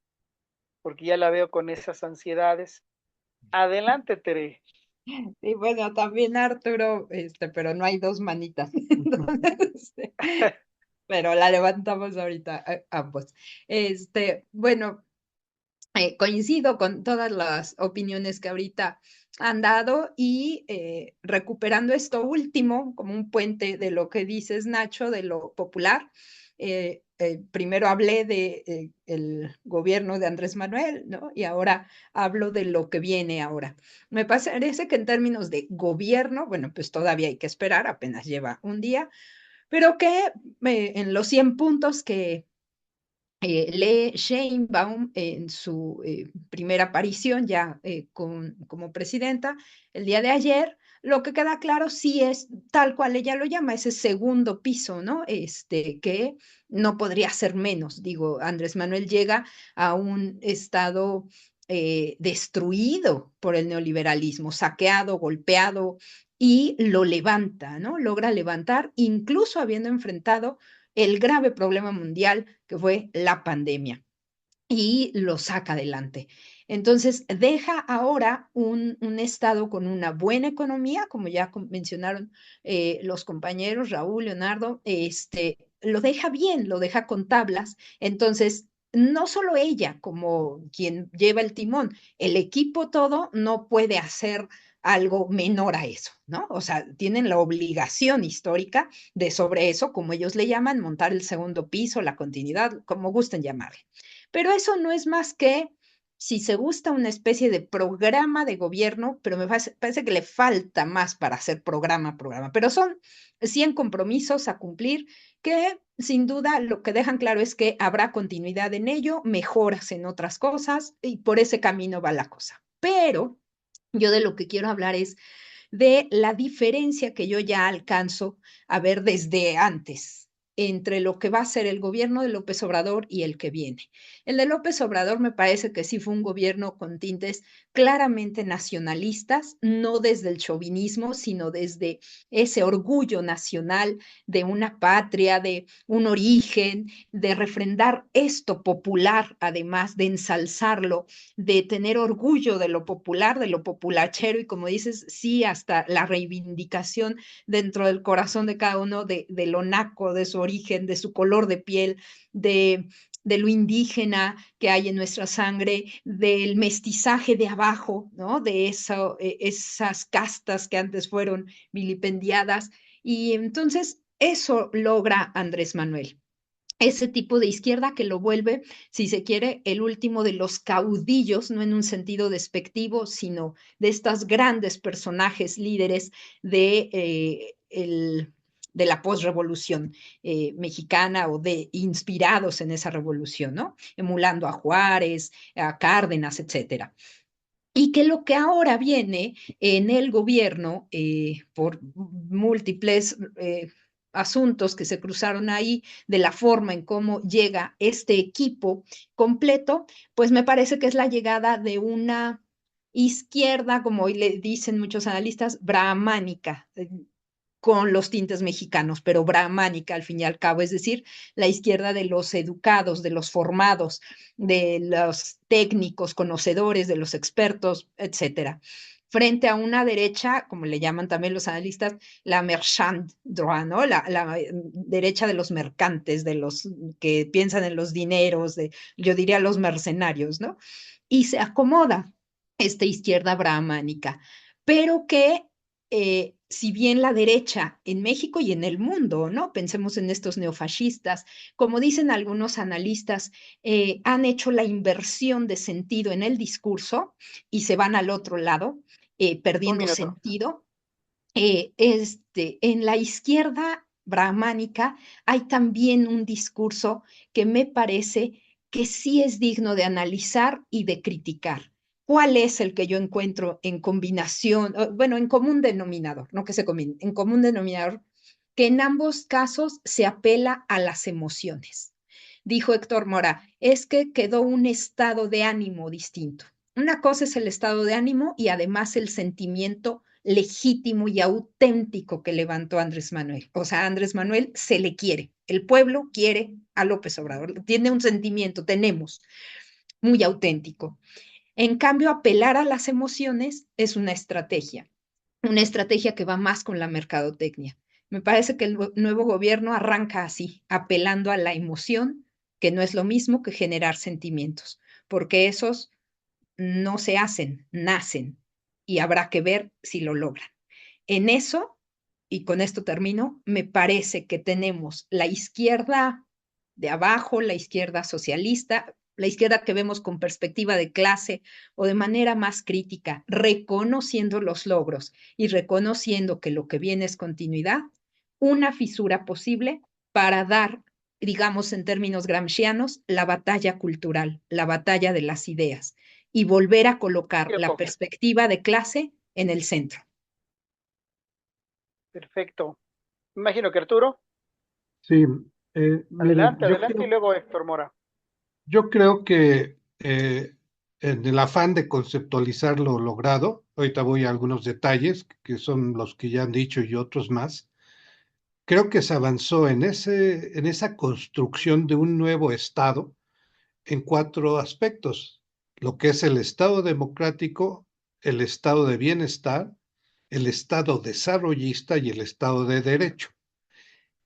porque ya la veo con esas ansiedades. Adelante, Tere. Y bueno, también Arturo, pero no hay dos manitas. Entonces, pero la levantamos ahorita ambos. Bueno, coincido con todas las opiniones que ahorita han dado y recuperando esto último como un puente de lo que dices, Nacho, de lo popular. primero hablé de el gobierno de Andrés Manuel, ¿no? Y ahora hablo de lo que viene ahora. Me parece que en términos de gobierno, bueno, pues todavía hay que esperar, apenas lleva un día, pero que en los 100 puntos que lee Sheinbaum en su primera aparición ya como presidenta el día de ayer, lo que queda claro sí es tal cual ella lo llama, ese segundo piso, ¿no? Que no podría ser menos. Digo, Andrés Manuel llega a un estado destruido por el neoliberalismo, saqueado, golpeado, y lo levanta, ¿no? Logra levantar, incluso habiendo enfrentado el grave problema mundial que fue la pandemia, y lo saca adelante. Entonces, deja ahora un Estado con una buena economía, como ya mencionaron los compañeros Raúl, Leonardo, lo deja bien, lo deja con tablas. Entonces, no solo ella como quien lleva el timón, el equipo todo no puede hacer algo menor a eso, ¿no? O sea, tienen la obligación histórica de sobre eso, como ellos le llaman, montar el segundo piso, la continuidad, como gusten llamarle. Pero eso no es más que, si se gusta, una especie de programa de gobierno, pero me parece que le falta más para hacer programa. Pero son 100 compromisos a cumplir que sin duda lo que dejan claro es que habrá continuidad en ello, mejoras en otras cosas, y por ese camino va la cosa. Pero yo de lo que quiero hablar es de la diferencia que yo ya alcanzo a ver desde antes entre lo que va a ser el gobierno de López Obrador y el que viene. El de López Obrador me parece que sí fue un gobierno con tintes claramente nacionalistas, no desde el chauvinismo, sino desde ese orgullo nacional de una patria, de un origen, de refrendar esto popular, además de ensalzarlo, de tener orgullo de lo popular, de lo populachero, y como dices, sí, hasta la reivindicación dentro del corazón de cada uno de lo naco, de su origen, de su color de piel, de lo indígena que hay en nuestra sangre, del mestizaje de abajo, ¿no? De esas castas que antes fueron vilipendiadas. Y entonces eso logra Andrés Manuel, ese tipo de izquierda que lo vuelve, si se quiere, el último de los caudillos, no en un sentido despectivo, sino de estos grandes personajes líderes de la posrevolución mexicana, o inspirados en esa revolución, ¿no? Emulando a Juárez, a Cárdenas, etcétera. Y que lo que ahora viene en el gobierno, por múltiples asuntos que se cruzaron ahí, de la forma en cómo llega este equipo completo, pues me parece que es la llegada de una izquierda, como hoy le dicen muchos analistas, brahmánica, con los tintes mexicanos, pero brahmánica al fin y al cabo, es decir, la izquierda de los educados, de los formados, de los técnicos, conocedores, de los expertos, etcétera, frente a una derecha, como le llaman también los analistas, la marchand droit, ¿no? La derecha de los mercantes, de los que piensan en los dineros, yo diría los mercenarios, ¿no? Y se acomoda esta izquierda brahmánica, pero que si bien la derecha en México y en el mundo, ¿no? Pensemos en estos neofascistas, como dicen algunos analistas, han hecho la inversión de sentido en el discurso y se van al otro lado, perdiendo sentido. En la izquierda brahmánica hay también un discurso que me parece que sí es digno de analizar y de criticar. ¿Cuál es el que yo encuentro en combinación, bueno, en común denominador, no que se combine, en común denominador, que en ambos casos se apela a las emociones? Dijo Héctor Mora, es que quedó un estado de ánimo distinto. Una cosa es el estado de ánimo y además el sentimiento legítimo y auténtico que levantó Andrés Manuel. O sea, a Andrés Manuel se le quiere, el pueblo quiere a López Obrador, tiene un sentimiento, tenemos, muy auténtico. En cambio, apelar a las emociones es una estrategia que va más con la mercadotecnia. Me parece que el nuevo gobierno arranca así, apelando a la emoción, que no es lo mismo que generar sentimientos, porque esos no se hacen, nacen, y habrá que ver si lo logran. En eso, y con esto termino, me parece que tenemos la izquierda de abajo, la izquierda socialista, la izquierda que vemos con perspectiva de clase o de manera más crítica, reconociendo los logros y reconociendo que lo que viene es continuidad, una fisura posible para dar, digamos en términos gramscianos, la batalla cultural, la batalla de las ideas y volver a colocar la perspectiva de clase en el centro. Perfecto. Imagino que Arturo. Sí, Adelante, adelante y luego Héctor Mora. Yo creo que en el afán de conceptualizar lo logrado, ahorita voy a algunos detalles que son los que ya han dicho y otros más, creo que se avanzó en esa construcción de un nuevo Estado en 4 aspectos: lo que es el Estado democrático, el Estado de bienestar, el Estado desarrollista y el Estado de derecho.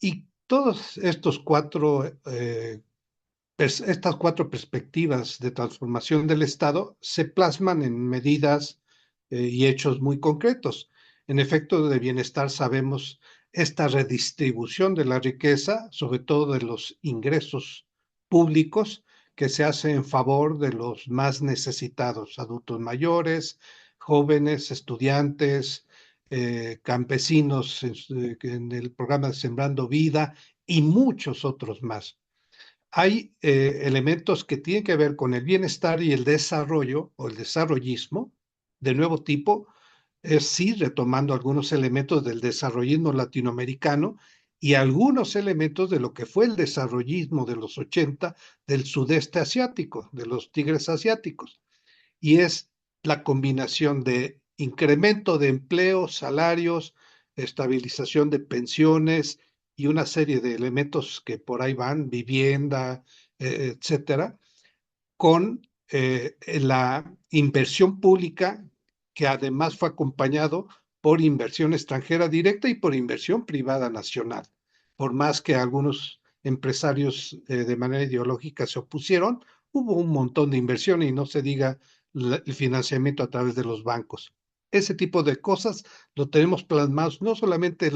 Y todos estos estas 4 perspectivas de transformación del Estado se plasman en medidas y hechos muy concretos. En efecto, de bienestar sabemos esta redistribución de la riqueza, sobre todo de los ingresos públicos, que se hace en favor de los más necesitados, adultos mayores, jóvenes, estudiantes, campesinos en el programa de Sembrando Vida y muchos otros más. Hay elementos que tienen que ver con el bienestar y el desarrollo o el desarrollismo de nuevo tipo, sí retomando algunos elementos del desarrollismo latinoamericano y algunos elementos de lo que fue el desarrollismo de los 80 del sudeste asiático, de los tigres asiáticos. Y es la combinación de incremento de empleo, salarios, estabilización de pensiones y una serie de elementos que por ahí van, vivienda, etcétera, con la inversión pública, que además fue acompañado por inversión extranjera directa y por inversión privada nacional. Por más que algunos empresarios de manera ideológica se opusieron, hubo un montón de inversión y no se diga el financiamiento a través de los bancos. Ese tipo de cosas lo tenemos plasmados no solamente en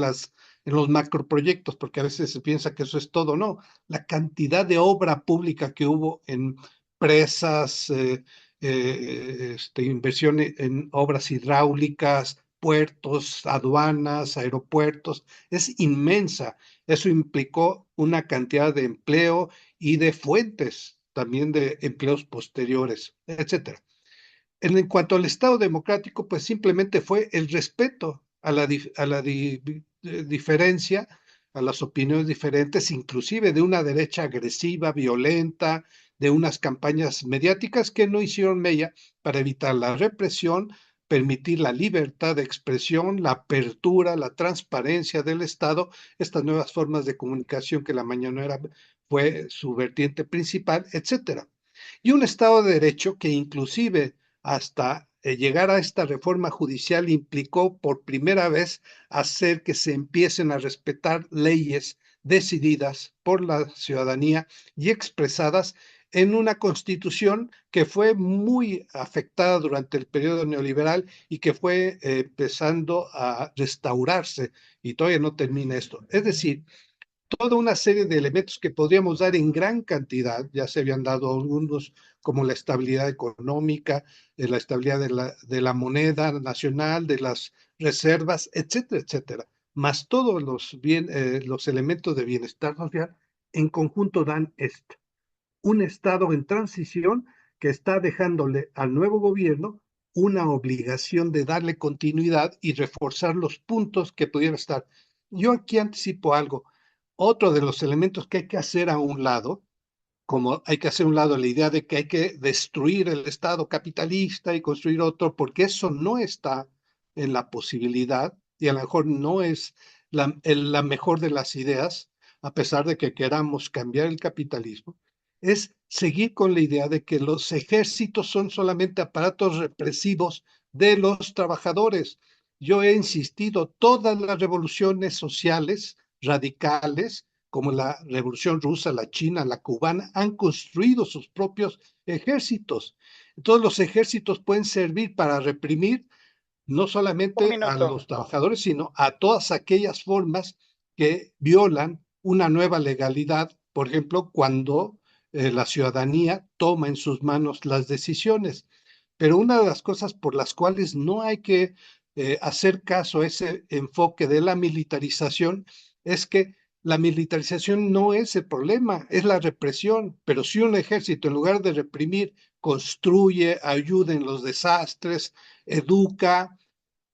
los macroproyectos, porque a veces se piensa que eso es todo, no. La cantidad de obra pública que hubo en presas, inversión en obras hidráulicas, puertos, aduanas, aeropuertos, es inmensa. Eso implicó una cantidad de empleo y de fuentes también de empleos posteriores, etcétera. En cuanto al Estado democrático, pues simplemente fue el respeto a la diferencia, a las opiniones diferentes, inclusive de una derecha agresiva, violenta, de unas campañas mediáticas que no hicieron mella para evitar la represión, permitir la libertad de expresión, la apertura, la transparencia del Estado, estas nuevas formas de comunicación que la mañanera fue su vertiente principal, etcétera. Y un Estado de Derecho que inclusive hasta llegar a esta reforma judicial implicó por primera vez hacer que se empiecen a respetar leyes decididas por la ciudadanía y expresadas en una constitución que fue muy afectada durante el periodo neoliberal y que fue empezando a restaurarse, y todavía no termina esto. Es decir, toda una serie de elementos que podríamos dar en gran cantidad, ya se habían dado algunos, como la estabilidad económica, la estabilidad de la moneda nacional, de las reservas, etcétera, etcétera, más todos los elementos de bienestar social, en conjunto dan un Estado en transición que está dejándole al nuevo gobierno una obligación de darle continuidad y reforzar los puntos que pudieran estar. Yo aquí anticipo algo. Otro de los elementos que hay que hacer a un lado, como hay que hacer a un lado la idea de que hay que destruir el Estado capitalista y construir otro, porque eso no está en la posibilidad y a lo mejor no es la mejor de las ideas, a pesar de que queramos cambiar el capitalismo, es seguir con la idea de que los ejércitos son solamente aparatos represivos de los trabajadores. Yo he insistido, todas las revoluciones sociales radicales, como la Revolución Rusa, la China, la cubana, han construido sus propios ejércitos. Entonces los ejércitos pueden servir para reprimir no solamente a los trabajadores, sino a todas aquellas formas que violan una nueva legalidad por ejemplo, cuando la ciudadanía toma en sus manos las decisiones. Pero una de las cosas por las cuales no hay que hacer caso a ese enfoque de la militarización es que la militarización no es el problema, es la represión. Pero si un ejército, en lugar de reprimir, construye, ayuda en los desastres, educa,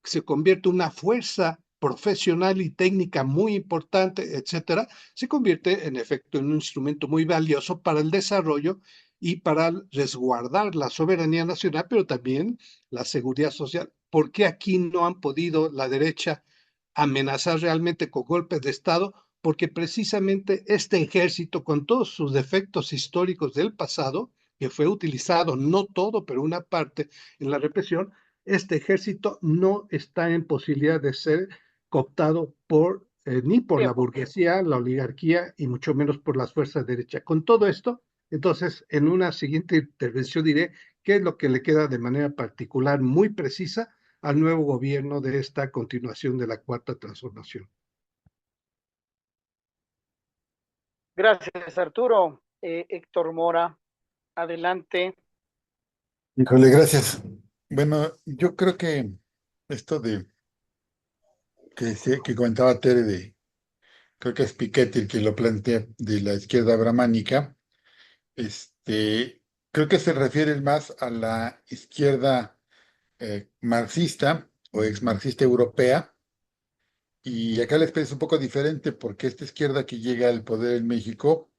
se convierte en una fuerza profesional y técnica muy importante, etcétera, se convierte en efecto en un instrumento muy valioso para el desarrollo y para resguardar la soberanía nacional, pero también la seguridad social. ¿Por qué aquí no han podido la derecha amenazar realmente con golpes de Estado? Porque precisamente este ejército, con todos sus defectos históricos del pasado, que fue utilizado, no todo, pero una parte en la represión, este ejército no está en posibilidad de ser cooptado por ni por la Tiempo. burguesía, la oligarquía y mucho menos por las fuerzas de derecha. Con todo esto, entonces, en una siguiente intervención diré qué es lo que le queda de manera particular, muy precisa, al nuevo gobierno de esta continuación de la Cuarta Transformación. Gracias, Arturo. Héctor Mora, adelante. Híjole, gracias. Bueno, yo creo que esto de que comentaba Tere creo que es Piketty el que lo plantea de la izquierda bramánica, creo que se refiere más a la izquierda marxista o exmarxista europea, y acá la experiencia es un poco diferente porque esta izquierda que llega al poder en México,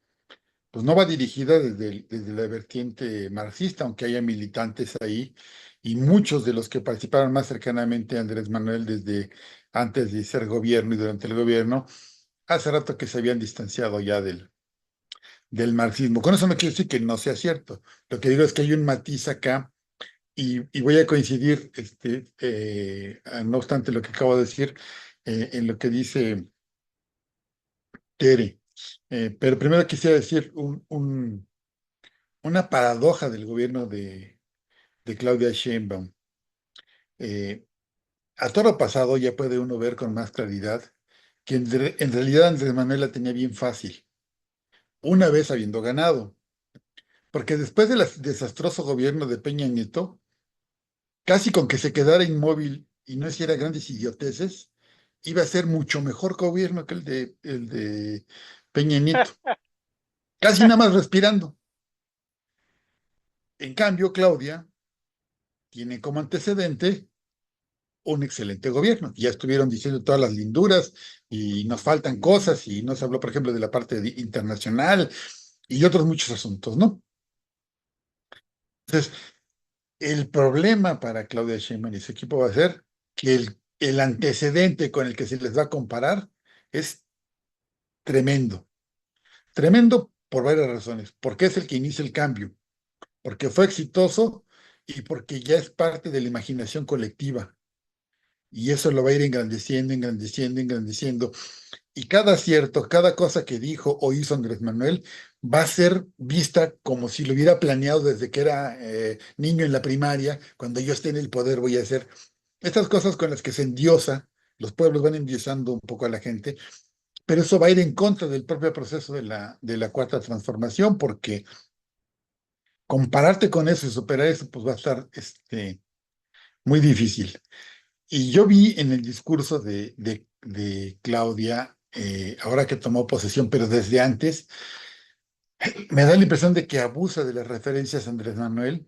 pues no va dirigida desde la vertiente marxista, aunque haya militantes ahí, y muchos de los que participaron más cercanamente a Andrés Manuel desde antes de ser gobierno y durante el gobierno, hace rato que se habían distanciado ya del marxismo. Con eso no quiero decir que no sea cierto. Lo que digo es que hay un matiz acá y voy a coincidir, no obstante lo que acabo de decir, en lo que dice Tere. Pero primero quisiera decir una paradoja del gobierno de Claudia Sheinbaum. Eh, a toro pasado ya puede uno ver con más claridad que en realidad Andrés Manuel la tenía bien fácil, una vez habiendo ganado. Porque después del desastroso gobierno de Peña Nieto, casi con que se quedara inmóvil y no hiciera grandes idioteces, iba a ser mucho mejor gobierno que el de Peña Nieto. Casi nada más respirando. En cambio, Claudia tiene como antecedente un excelente gobierno. Ya estuvieron diciendo todas las linduras y nos faltan cosas y no se habló, por ejemplo, de la parte internacional y otros muchos asuntos, ¿no? Entonces, el problema para Claudia Sheinbaum y su equipo va a ser que el antecedente con el que se les va a comparar es tremendo. Tremendo por varias razones. Porque es el que inicia el cambio, porque fue exitoso y porque ya es parte de la imaginación colectiva. Y eso lo va a ir engrandeciendo, engrandeciendo, engrandeciendo. Y cada acierto, cada cosa que dijo o hizo Andrés Manuel va a ser vista como si lo hubiera planeado desde que era niño en la primaria. Cuando yo esté en el poder voy a hacer estas cosas con las que se endiosa, los pueblos van endiosando un poco a la gente, pero eso va a ir en contra del propio proceso de la Cuarta Transformación, porque compararte con eso y superar eso, pues va a estar muy difícil. Y yo vi en el discurso de Claudia, ahora que tomó posesión, pero desde antes, me da la impresión de que abusa de las referencias a Andrés Manuel,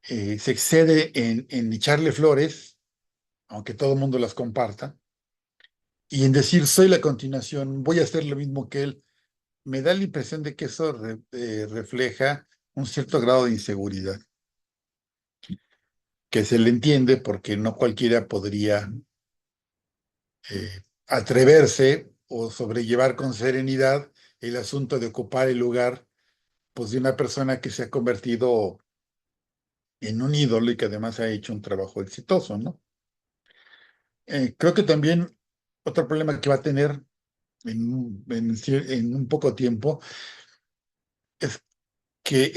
se excede en echarle flores, aunque todo el mundo las comparta, y en decir soy la continuación, voy a hacer lo mismo que él. Me da la impresión de que eso refleja un cierto grado de inseguridad, que se le entiende porque no cualquiera podría atreverse o sobrellevar con serenidad el asunto de ocupar el lugar, pues, de una persona que se ha convertido en un ídolo y que además ha hecho un trabajo exitoso, ¿no? Creo que también otro problema que va a tener en un poco tiempo es que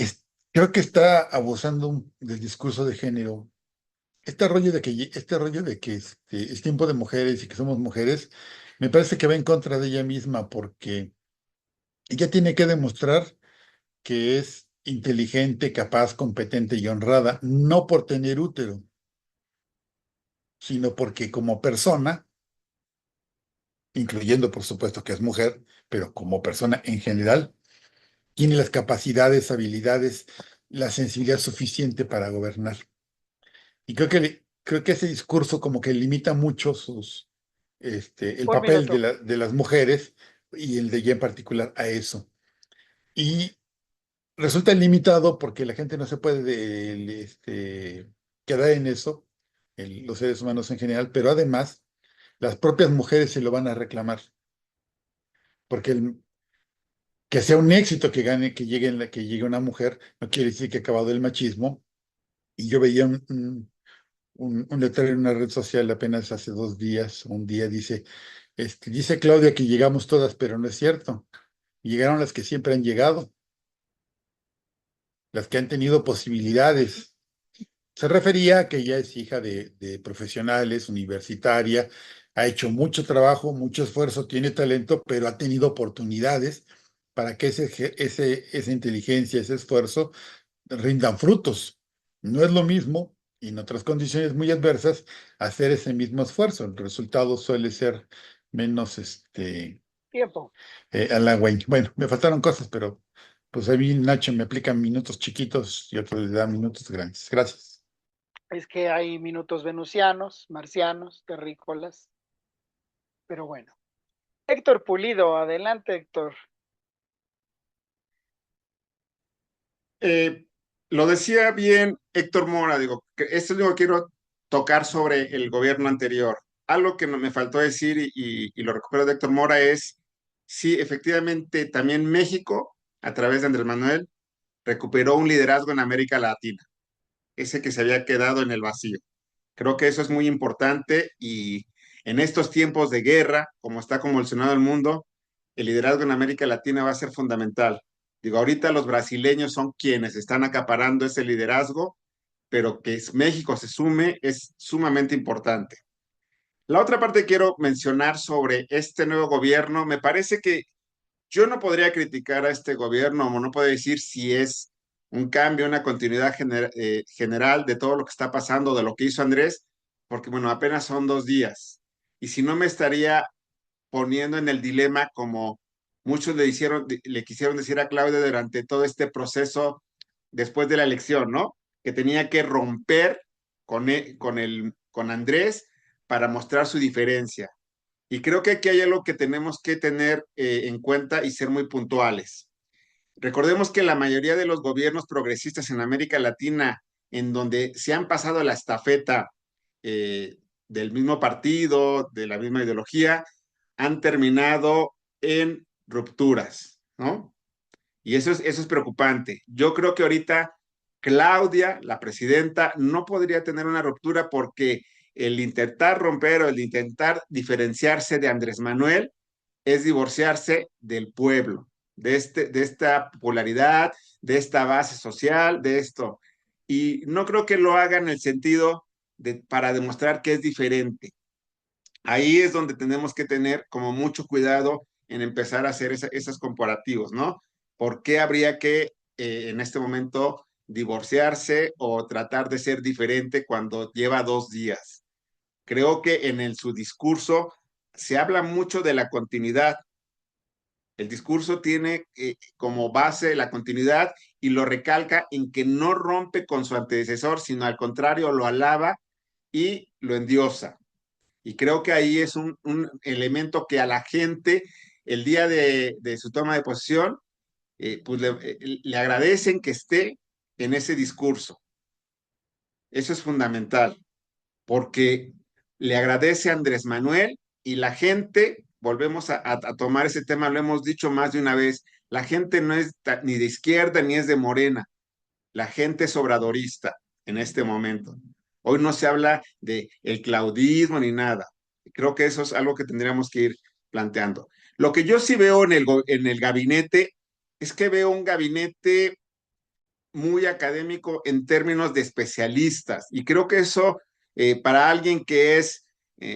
creo que está abusando del discurso de género. Este rollo de que es tiempo de mujeres y que somos mujeres, me parece que va en contra de ella misma porque Ella tiene que demostrar que es inteligente, capaz, competente y honrada, no por tener útero, sino porque como persona, incluyendo por supuesto que es mujer, pero como persona en general, tiene las capacidades, habilidades, la sensibilidad suficiente para gobernar. Y creo que ese discurso como que limita mucho el Un papel minuto. de las mujeres y el de ella en particular a eso. Y resulta limitado porque la gente no se puede quedar en eso, los seres humanos en general, pero además las propias mujeres se lo van a reclamar, porque que sea un éxito que gane, que llegue una mujer, no quiere decir que ha acabado el machismo. Y yo veía un letrero en una red social apenas hace 2 días, un día dice Claudia que llegamos todas, pero no es cierto. Llegaron las que siempre han llegado, las que han tenido posibilidades. Se refería a que ella es hija de profesionales, universitaria, ha hecho mucho trabajo, mucho esfuerzo, tiene talento, pero ha tenido oportunidades para que esa inteligencia, ese esfuerzo rindan frutos. No es lo mismo, y en otras condiciones muy adversas, hacer ese mismo esfuerzo. El resultado suele ser menos Tiempo. halagüeño. Bueno, me faltaron cosas, pero pues a mí Nacho me aplica minutos chiquitos y otro le da minutos grandes. Gracias. Es que hay minutos venusianos, marcianos, terrícolas, pero bueno. Héctor Pulido, adelante, Héctor. Lo decía bien Héctor Mora, digo, que esto es lo que quiero tocar sobre el gobierno anterior. Algo que no me faltó decir y lo recupero de Héctor Mora es, sí, efectivamente, también México, a través de Andrés Manuel, recuperó un liderazgo en América Latina, ese que se había quedado en el vacío. Creo que eso es muy importante y en estos tiempos de guerra, como está convulsionado el mundo, el liderazgo en América Latina va a ser fundamental. Digo, ahorita los brasileños son quienes están acaparando ese liderazgo, pero que México se sume es sumamente importante. La otra parte que quiero mencionar sobre este nuevo gobierno, me parece que yo no podría criticar a este gobierno, o no puedo decir si es un cambio, una continuidad general de todo lo que está pasando, de lo que hizo Andrés, porque bueno, apenas son 2 días. Y si no me estaría poniendo en el dilema como muchos le quisieron decir a Claudia durante todo este proceso después de la elección, ¿no? Que tenía que romper con Andrés para mostrar su diferencia. Y creo que aquí hay algo que tenemos que tener en cuenta y ser muy puntuales. Recordemos que la mayoría de los gobiernos progresistas en América Latina, en donde se han pasado la estafeta eh, del mismo partido, de la misma ideología, han terminado en rupturas, ¿no? Y eso es preocupante. Yo creo que ahorita Claudia, la presidenta, no podría tener una ruptura porque el intentar romper o el intentar diferenciarse de Andrés Manuel es divorciarse del pueblo, de esta popularidad, de esta base social, de esto. Y no creo que lo haga en el sentido para demostrar que es diferente. Ahí es donde tenemos que tener como mucho cuidado en empezar a hacer esos comparativos, ¿no? ¿Por qué habría que en este momento divorciarse o tratar de ser diferente cuando lleva 2 días? Creo que su discurso se habla mucho de la continuidad. El discurso tiene como base la continuidad y lo recalca en que no rompe con su antecesor, sino al contrario, lo alaba y lo endiosa. Y creo que ahí es un elemento que a la gente, el día de su toma de posición, pues le agradecen que esté en ese discurso. Eso es fundamental, porque le agradece a Andrés Manuel y la gente, volvemos a tomar ese tema, lo hemos dicho más de una vez, la gente no es ni de izquierda ni es de Morena, la gente es obradorista en este momento. Hoy no se habla de el claudismo ni nada. Creo que eso es algo que tendríamos que ir planteando. Lo que yo sí veo en el gabinete es que veo un gabinete muy académico en términos de especialistas y creo que eso para alguien que es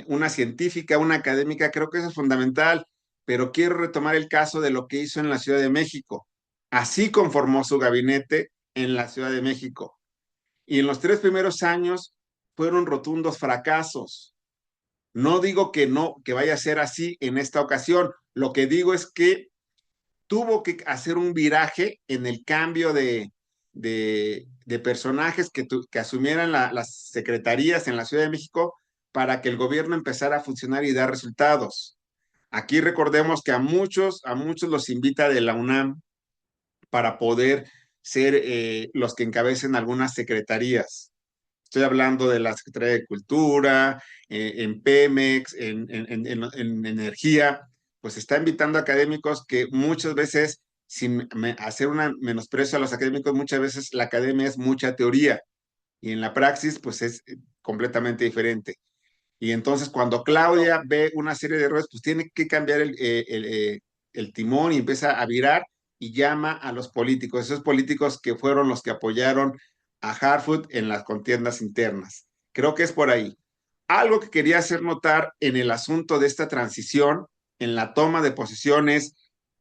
una científica, una académica, creo que eso es fundamental. pero quiero retomar el caso de lo que hizo en la Ciudad de México. Así conformó su gabinete en la Ciudad de México. Y en los 3 primeros años fueron rotundos fracasos. No digo que no, que vaya a ser así en esta ocasión. Lo que digo es que tuvo que hacer un viraje en el cambio de personajes que asumieran las secretarías en la Ciudad de México para que el gobierno empezara a funcionar y dar resultados. Aquí recordemos que a muchos los invita de la UNAM para poder ser los que encabecen algunas secretarías. Estoy hablando de la Secretaría de Cultura, en Pemex, en Energía, pues está invitando a académicos que muchas veces, sin hacer un menosprecio a los académicos, muchas veces la academia es mucha teoría y en la praxis pues es completamente diferente. Y entonces cuando Claudia ve una serie de errores, pues tiene que cambiar el timón y empieza a virar y llama a los políticos, esos políticos que fueron los que apoyaron a Harfuch en las contiendas internas. Creo que es por ahí. Algo que quería hacer notar en el asunto de esta transición, en la toma de posiciones,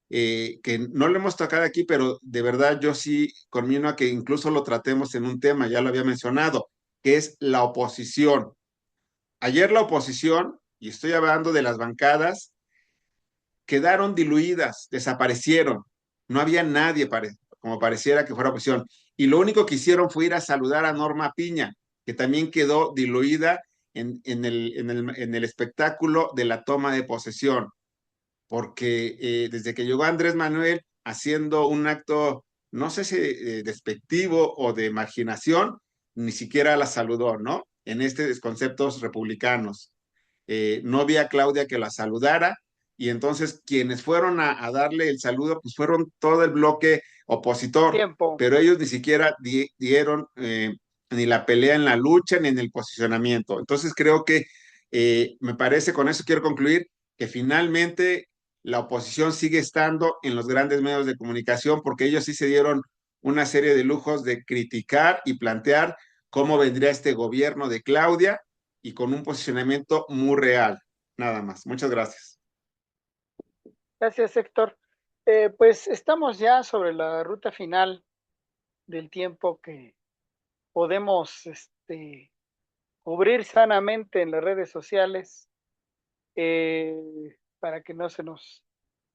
que no lo hemos tocado aquí, pero de verdad yo sí conmino a que incluso lo tratemos en un tema, ya lo había mencionado, que es la oposición. Ayer la oposición, y estoy hablando de las bancadas, quedaron diluidas, desaparecieron. No había nadie como pareciera que fuera oposición. Y lo único que hicieron fue ir a saludar a Norma Piña, que también quedó diluida en el espectáculo de la toma de posesión, porque desde que llegó Andrés Manuel haciendo un acto, no sé si despectivo o de marginación, ni siquiera la saludó, ¿no? En estos conceptos republicanos. No vi a Claudia que la saludara, y entonces quienes fueron a darle el saludo, pues fueron todo el bloque opositor, Tiempo. pero ellos ni siquiera dieron ni la pelea en la lucha ni en el posicionamiento. Entonces creo que me parece, con eso quiero concluir, que finalmente la oposición sigue estando en los grandes medios de comunicación porque ellos sí se dieron una serie de lujos de criticar y plantear cómo vendría este gobierno de Claudia y con un posicionamiento muy real. Nada más. Muchas gracias. Gracias, Héctor. Pues estamos ya sobre la ruta final del tiempo que podemos cubrir sanamente en las redes sociales, para que no se nos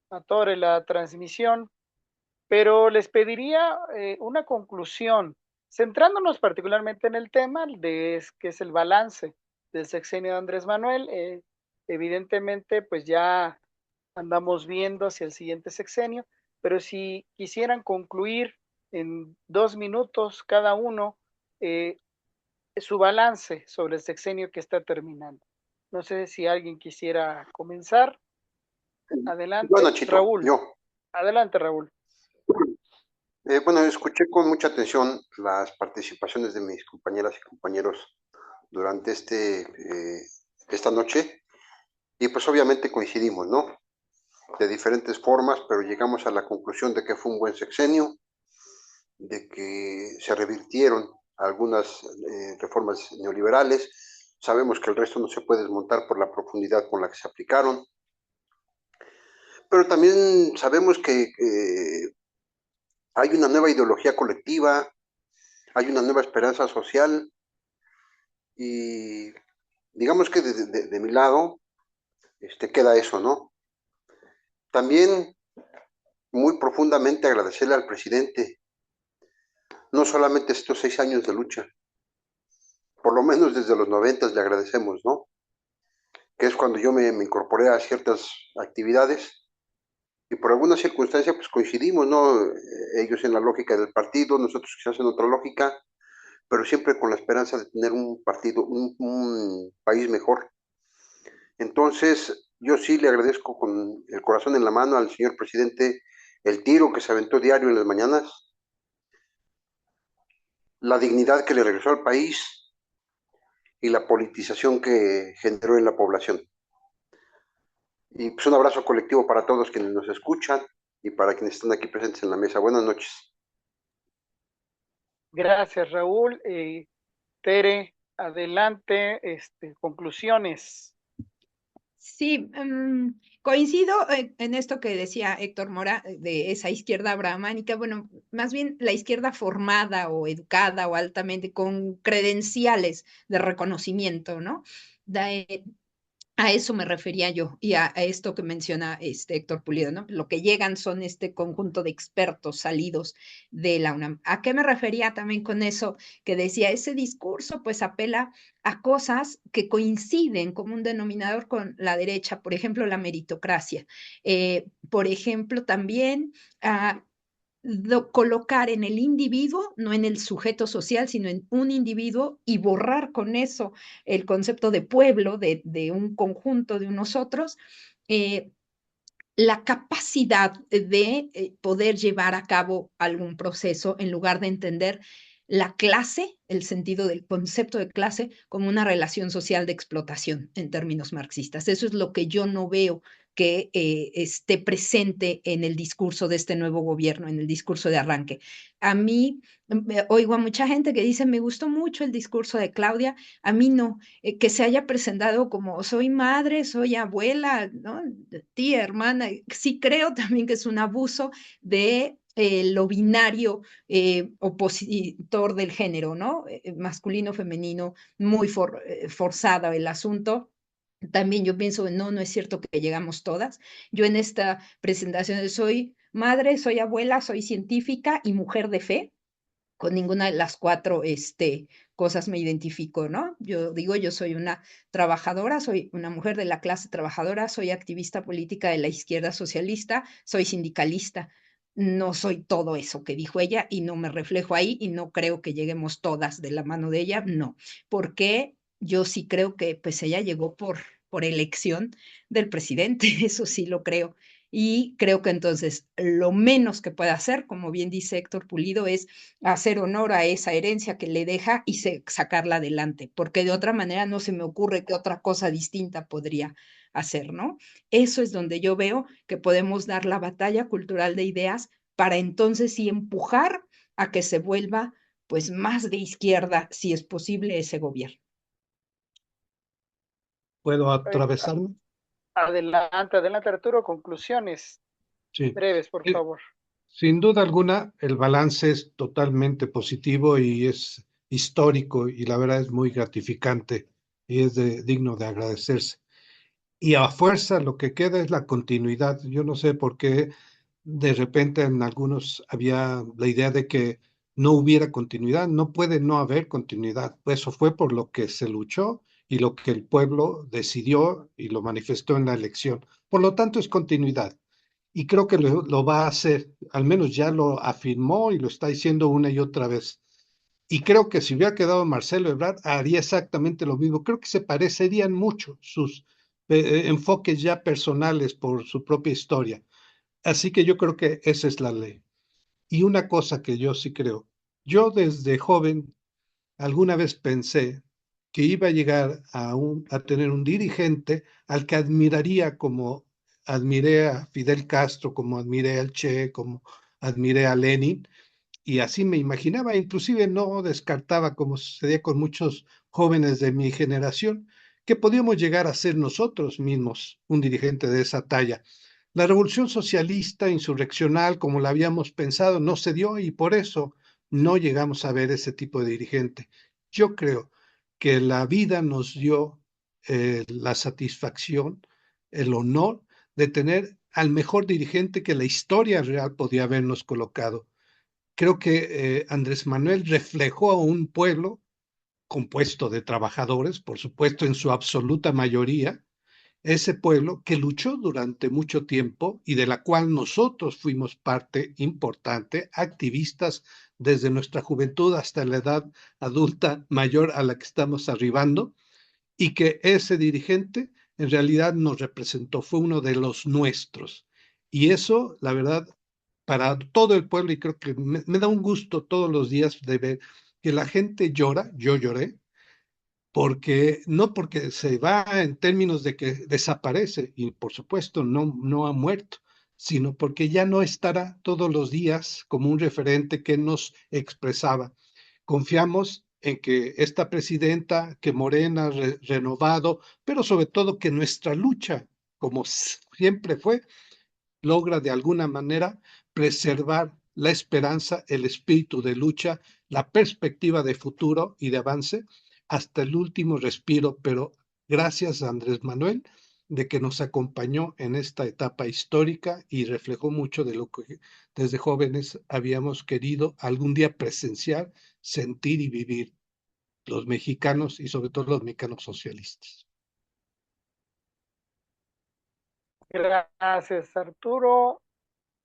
atore la transmisión, pero les pediría una conclusión, centrándonos particularmente en el tema que es el balance del sexenio de Andrés Manuel. Evidentemente, pues ya andamos viendo hacia el siguiente sexenio, pero si quisieran concluir en 2 minutos cada uno su balance sobre el sexenio que está terminando. No sé si alguien quisiera comenzar. Adelante, Yo, Nachito, Raúl. yo. Adelante, Raúl. Bueno, escuché con mucha atención las participaciones de mis compañeras y compañeros durante esta noche y pues obviamente coincidimos, ¿no? De diferentes formas, pero llegamos a la conclusión de que fue un buen sexenio, de que se revirtieron algunas reformas neoliberales. Sabemos que el resto no se puede desmontar por la profundidad con la que se aplicaron, pero también sabemos que hay una nueva ideología colectiva, hay una nueva esperanza social y digamos que de mi lado queda eso, ¿no? También muy profundamente agradecerle al presidente, no solamente estos 6 años de lucha, por lo menos desde los 90 le agradecemos, ¿no? Que es cuando yo me incorporé a ciertas actividades y por alguna circunstancia pues coincidimos, ¿no? Ellos en la lógica del partido, nosotros quizás en otra lógica, pero siempre con la esperanza de tener un partido, un país mejor. Entonces, yo sí le agradezco con el corazón en la mano al señor presidente el tiro que se aventó diario en las mañanas, la dignidad que le regresó al país y la politización que generó en la población. Y pues un abrazo colectivo para todos quienes nos escuchan y para quienes están aquí presentes en la mesa. Buenas noches. Gracias, Raúl. Tere, adelante, conclusiones. Sí, coincido en esto que decía Héctor Mora de esa izquierda brahmánica, bueno, más bien la izquierda formada o educada o altamente con credenciales de reconocimiento, ¿no? A eso me refería yo y a esto que menciona Héctor Pulido, ¿no? Lo que llegan son este conjunto de expertos salidos de la UNAM. ¿A qué me refería también con eso que decía? Ese discurso pues apela a cosas que coinciden como un denominador con la derecha, por ejemplo, la meritocracia. Por ejemplo, también a colocar en el individuo, no en el sujeto social, sino en un individuo y borrar con eso el concepto de pueblo, de un conjunto, de unos otros, eh, la capacidad de poder llevar a cabo algún proceso en lugar de entender la clase, el sentido del concepto de clase, como una relación social de explotación en términos marxistas. Eso es lo que yo no veo que esté presente en el discurso de este nuevo gobierno, en el discurso de arranque. A mí, oigo a mucha gente que dice, me gustó mucho el discurso de Claudia, a mí no, que se haya presentado como soy madre, soy abuela, ¿no? Tía, hermana, sí creo también que es un abuso de lo binario opositor del género, ¿no? Masculino, femenino, muy forzada el asunto. También yo pienso, no, no es cierto que llegamos todas. Yo en esta presentación soy madre, soy abuela, soy científica y mujer de fe. Con ninguna de las cuatro cosas me identifico, ¿no? Yo digo, yo soy una trabajadora, soy una mujer de la clase trabajadora, soy activista política de la izquierda socialista, soy sindicalista. No soy todo eso que dijo ella y no me reflejo ahí y no creo que lleguemos todas de la mano de ella, no, porque yo sí creo que pues ella llegó por elección del presidente, eso sí lo creo. Y creo que entonces lo menos que puede hacer, como bien dice Héctor Pulido, es hacer honor a esa herencia que le deja y sacarla adelante, porque de otra manera no se me ocurre qué otra cosa distinta podría hacer, ¿no? Eso es donde yo veo que podemos dar la batalla cultural de ideas para entonces sí empujar a que se vuelva pues más de izquierda, si es posible, ese gobierno. ¿Puedo Eh, atravesarme? Adelante, adelante, Arturo, conclusiones Sí. breves, por Eh, favor. Sin duda alguna, el balance es totalmente positivo y es histórico y la verdad es muy gratificante y es digno de agradecerse. Y a fuerza lo que queda es la continuidad. Yo no sé por qué de repente en algunos había la idea de que no hubiera continuidad. No puede no haber continuidad. Eso fue por lo que se luchó y lo que el pueblo decidió y lo manifestó en la elección. Por lo tanto, es continuidad. Y creo que lo va a hacer. Al menos ya lo afirmó y lo está diciendo una y otra vez. Y creo que si hubiera quedado Marcelo Ebrard, haría exactamente lo mismo. Creo que se parecerían mucho sus enfoques ya personales por su propia historia. Así que yo creo que esa es la ley. Y una cosa que yo sí creo, yo desde joven alguna vez pensé que iba a llegar a tener un dirigente al que admiraría como admiré a Fidel Castro, como admiré al Che, como admiré a Lenin, y así me imaginaba, inclusive no descartaba, como sucedía con muchos jóvenes de mi generación, que podíamos llegar a ser nosotros mismos un dirigente de esa talla. La revolución socialista insurreccional, como la habíamos pensado, no se dio y por eso no llegamos a ver ese tipo de dirigente. Yo creo que la vida nos dio la satisfacción, el honor de tener al mejor dirigente que la historia real podía habernos colocado. Creo que Andrés Manuel reflejó a un pueblo compuesto de trabajadores, por supuesto en su absoluta mayoría, ese pueblo que luchó durante mucho tiempo y de la cual nosotros fuimos parte importante, activistas desde nuestra juventud hasta la edad adulta mayor a la que estamos arribando, y que ese dirigente en realidad nos representó, fue uno de los nuestros. Y eso, la verdad, para todo el pueblo, y creo que me da un gusto todos los días de ver que la gente llora, yo lloré, porque no porque se va en términos de que desaparece, y por supuesto no ha muerto, sino porque ya no estará todos los días como un referente que nos expresaba. Confiamos en que esta presidenta, que Morena renovado, pero sobre todo que nuestra lucha, como siempre fue, logra de alguna manera preservar la esperanza, el espíritu de lucha, la perspectiva de futuro y de avance hasta el último respiro, pero gracias a Andrés Manuel de que nos acompañó en esta etapa histórica y reflejó mucho de lo que desde jóvenes habíamos querido algún día presenciar, sentir y vivir los mexicanos y sobre todo los mexicanos socialistas. Gracias, Arturo,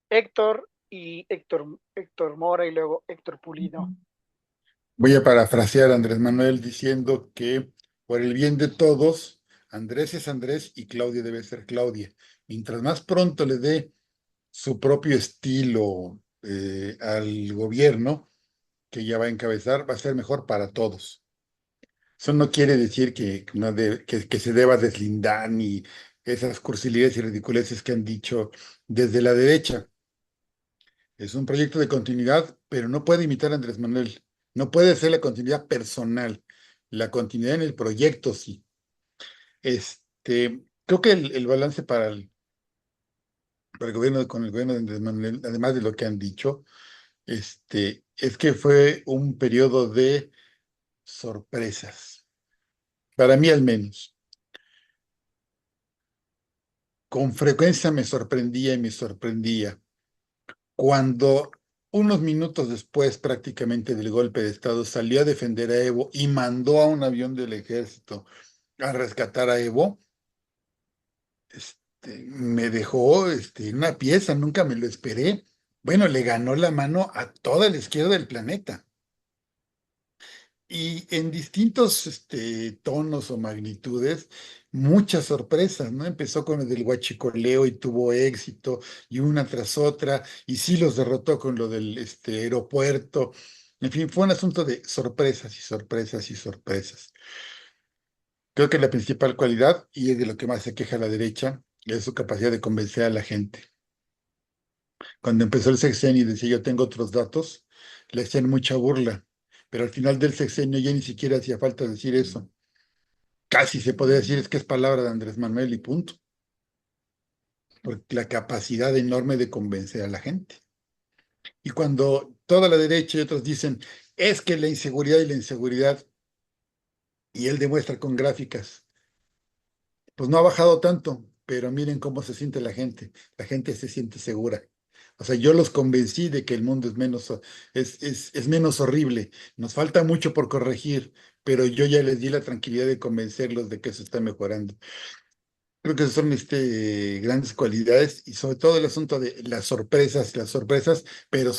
Héctor y Héctor Mora y luego Héctor Pulido. Voy a parafrasear a Andrés Manuel diciendo que por el bien de todos, Andrés es Andrés y Claudia debe ser Claudia. Mientras más pronto le dé su propio estilo al gobierno que ya va a encabezar, va a ser mejor para todos. Eso no quiere decir que se deba deslindar ni esas cursilidades y ridiculeces que han dicho desde la derecha. Es un proyecto de continuidad, pero no puede imitar a Andrés Manuel. No puede ser la continuidad personal. La continuidad en el proyecto, sí. Creo que el balance para el gobierno, con el gobierno de Andrés Manuel, además de lo que han dicho, es que fue un periodo de sorpresas. Para mí al menos. Con frecuencia me sorprendía y me sorprendía cuando unos minutos después prácticamente del golpe de Estado salió a defender a Evo y mandó a un avión del ejército a rescatar a Evo. Me dejó una pieza, nunca me lo esperé. Bueno, le ganó la mano a toda la izquierda del planeta. Y en distintos tonos o magnitudes, muchas sorpresas, ¿no? Empezó con el del huachicoleo y tuvo éxito, y una tras otra, y sí los derrotó con lo del aeropuerto. En fin, fue un asunto de sorpresas y sorpresas y sorpresas. Creo que la principal cualidad, y es de lo que más se queja la derecha, es su capacidad de convencer a la gente. Cuando empezó el sexenio y decía yo tengo otros datos, le hacían mucha burla, pero al final del sexenio ya ni siquiera hacía falta decir eso. Casi se podría decir es que es palabra de Andrés Manuel y punto, porque la capacidad enorme de convencer a la gente. Y cuando toda la derecha y otros dicen es que la inseguridad y la inseguridad, y él demuestra con gráficas, pues no ha bajado tanto, pero miren cómo se siente la gente se siente segura. O sea, yo los convencí de que el mundo es menos horrible. Nos falta mucho por corregir, pero yo ya les di la tranquilidad de convencerlos de que eso está mejorando. Creo que esas son grandes cualidades y sobre todo el asunto de las sorpresas, pero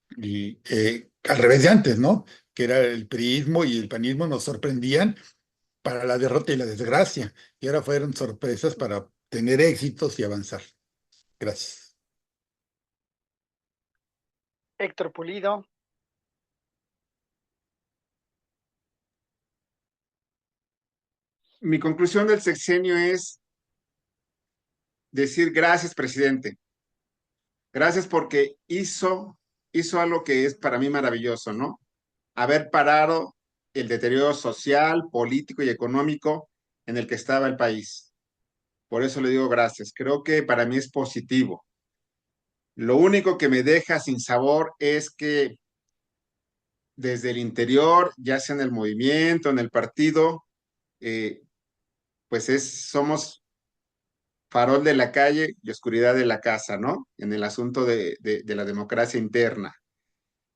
al revés de antes, ¿no? Que era el priismo y el panismo nos sorprendían para la derrota y la desgracia, y ahora fueron sorpresas para tener éxitos y avanzar. Gracias. Héctor Pulido. Mi conclusión del sexenio es decir gracias, presidente. Gracias porque hizo algo que es para mí maravilloso, ¿no? Haber parado el deterioro social, político y económico en el que estaba el país. Por eso le digo gracias. Creo que para mí es positivo. Lo único que me deja sin sabor es que desde el interior, ya sea en el movimiento, en el partido, eh, pues somos farol de la calle y oscuridad de la casa, ¿no? En el asunto de la democracia interna.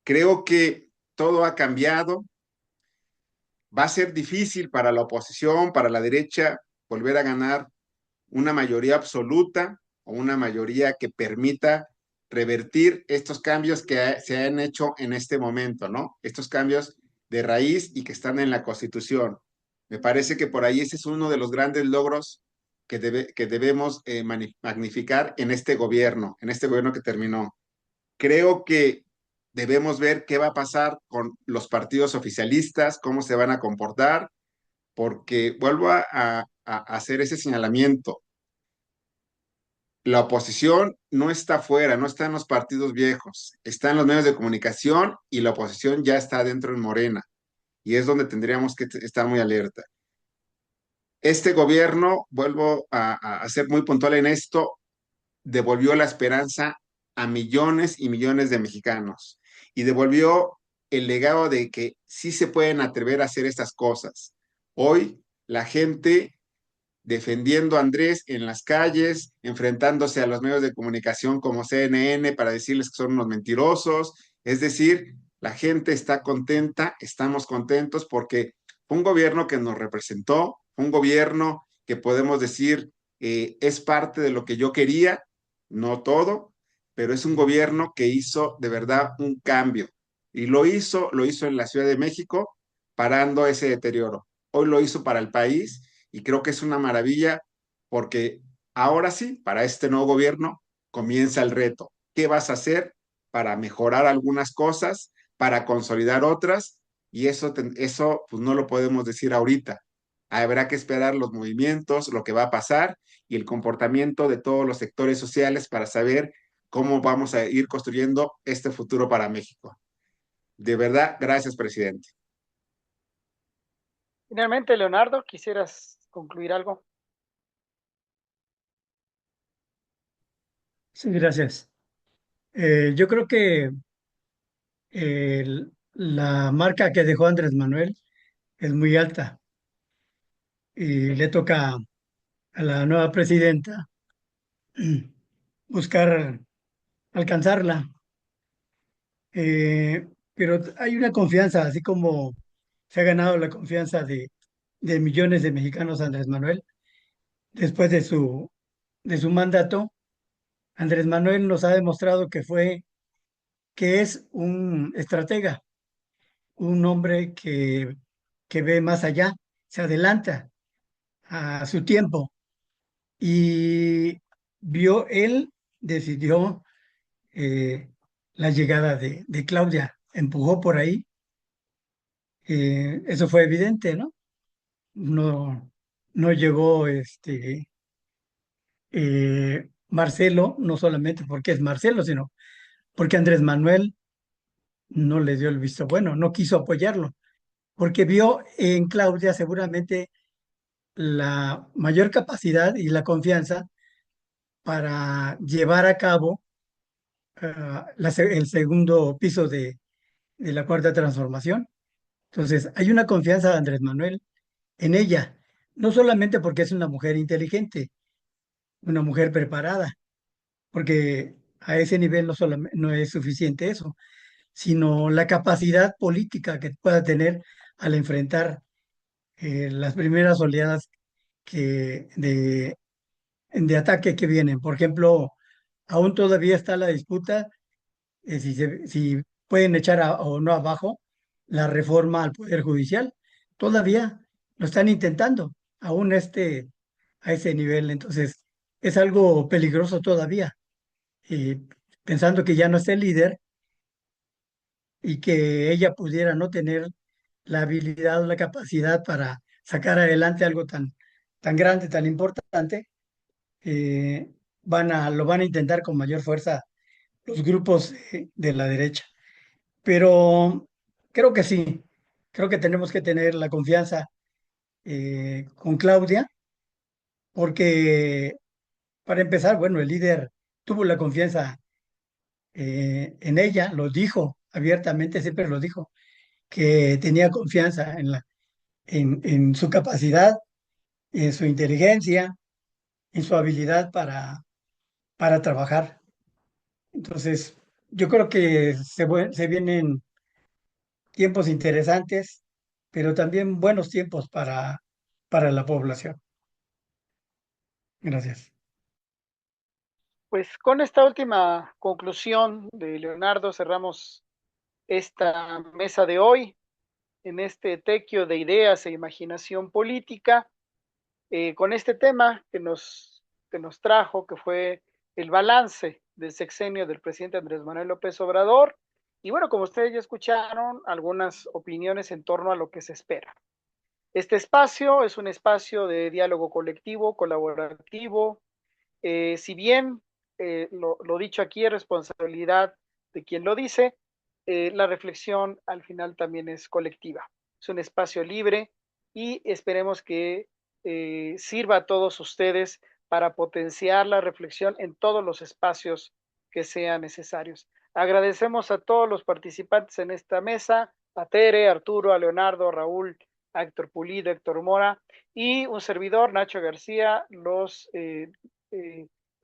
Creo que todo ha cambiado. Va a ser difícil para la oposición, para la derecha, volver a ganar una mayoría absoluta o una mayoría que permita revertir estos cambios que se han hecho en este momento, ¿no? Estos cambios de raíz y que están en la Constitución. Me parece que por ahí ese es uno de los grandes logros que debemos magnificar en este gobierno que terminó. Creo que debemos ver qué va a pasar con los partidos oficialistas, cómo se van a comportar, porque vuelvo a hacer ese señalamiento. la oposición no está afuera, no está en los partidos viejos, está en los medios de comunicación y la oposición ya está dentro en Morena. Y es donde tendríamos que estar muy alerta. Este gobierno, vuelvo a ser muy puntual en esto, devolvió la esperanza a millones y millones de mexicanos y devolvió el legado de que sí se pueden atrever a hacer estas cosas. Hoy la gente defendiendo a Andrés en las calles, enfrentándose a los medios de comunicación como CNN para decirles que son unos mentirosos. Es decir, la gente está contenta, estamos contentos porque fue un gobierno que nos representó, un gobierno que podemos decir es parte de lo que yo quería, no todo, pero es un gobierno que hizo de verdad un cambio. Y lo hizo en la Ciudad de México, parando ese deterioro. Hoy lo hizo para el país y creo que es una maravilla porque ahora sí, para este nuevo gobierno, comienza el reto. ¿Qué vas a hacer para mejorar algunas cosas, para consolidar otras? Y eso pues no lo podemos decir ahorita. Habrá que esperar los movimientos, lo que va a pasar y el comportamiento de todos los sectores sociales para saber cómo vamos a ir construyendo este futuro para México. De verdad, gracias, presidente. Finalmente, Leonardo, ¿quisieras concluir algo? Sí, gracias. Yo creo que la marca que dejó Andrés Manuel es muy alta y le toca a la nueva presidenta buscar alcanzarla. Pero hay una confianza, así como se ha ganado la confianza de millones de mexicanos Andrés Manuel. Después de su mandato, Andrés Manuel nos ha demostrado que es un estratega, un hombre que ve más allá, se adelanta a su tiempo y él decidió eh, la llegada de Claudia, empujó por ahí, eso fue evidente, ¿no? No, no llegó Marcelo, no solamente porque es Marcelo, sino porque Andrés Manuel no le dio el visto bueno, no quiso apoyarlo, porque vio en Claudia seguramente la mayor capacidad y la confianza para llevar a cabo el segundo piso de la cuarta transformación. Entonces, hay una confianza de Andrés Manuel en ella, no solamente porque es una mujer inteligente, una mujer preparada, porque a ese nivel no, no es suficiente eso, sino la capacidad política que pueda tener al enfrentar las primeras oleadas de ataque que vienen. Por ejemplo, aún todavía está la disputa si pueden echar o no abajo la reforma al Poder Judicial. Todavía lo están intentando, aún a ese nivel. Entonces, es algo peligroso todavía. Y pensando que ya no está el líder y que ella pudiera no tener la habilidad o la capacidad para sacar adelante algo tan grande, tan importante, lo van a intentar con mayor fuerza los grupos de la derecha. Pero creo que sí, creo que tenemos que tener la confianza con Claudia, porque para empezar, bueno, el líder tuvo la confianza en ella, lo dijo abiertamente, siempre lo dijo, que tenía confianza en su capacidad, en su inteligencia, en su habilidad para trabajar. Entonces, yo creo que se vienen tiempos interesantes, pero también buenos tiempos para la población. Gracias. Pues con esta última conclusión de Leonardo cerramos esta mesa de hoy en este tequio de ideas e imaginación política, con este tema que nos trajo, que fue el balance del sexenio del presidente Andrés Manuel López Obrador. Y bueno, como ustedes ya escucharon, algunas opiniones en torno a lo que se espera. Este espacio es un espacio de diálogo colectivo, colaborativo, Si bien lo dicho aquí es responsabilidad de quien lo dice, la reflexión al final también es colectiva. Es un espacio libre y esperemos que sirva a todos ustedes para potenciar la reflexión en todos los espacios que sean necesarios. Agradecemos a todos los participantes en esta mesa, a Tere, Arturo, a Leonardo, a Raúl, a Héctor Pulido, Héctor Mora y un servidor, Nacho García, los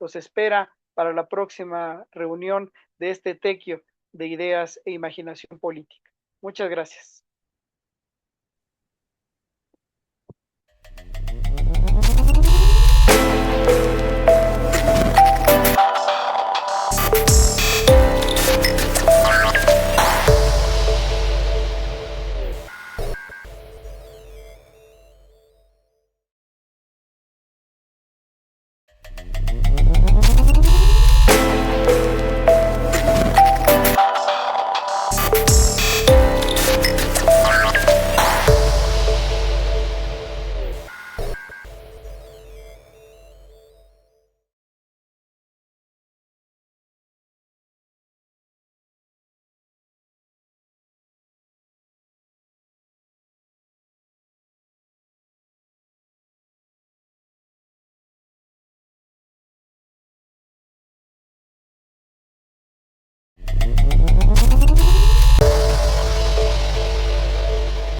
espera para la próxima reunión de este tequio de ideas e imaginación política. Muchas gracias.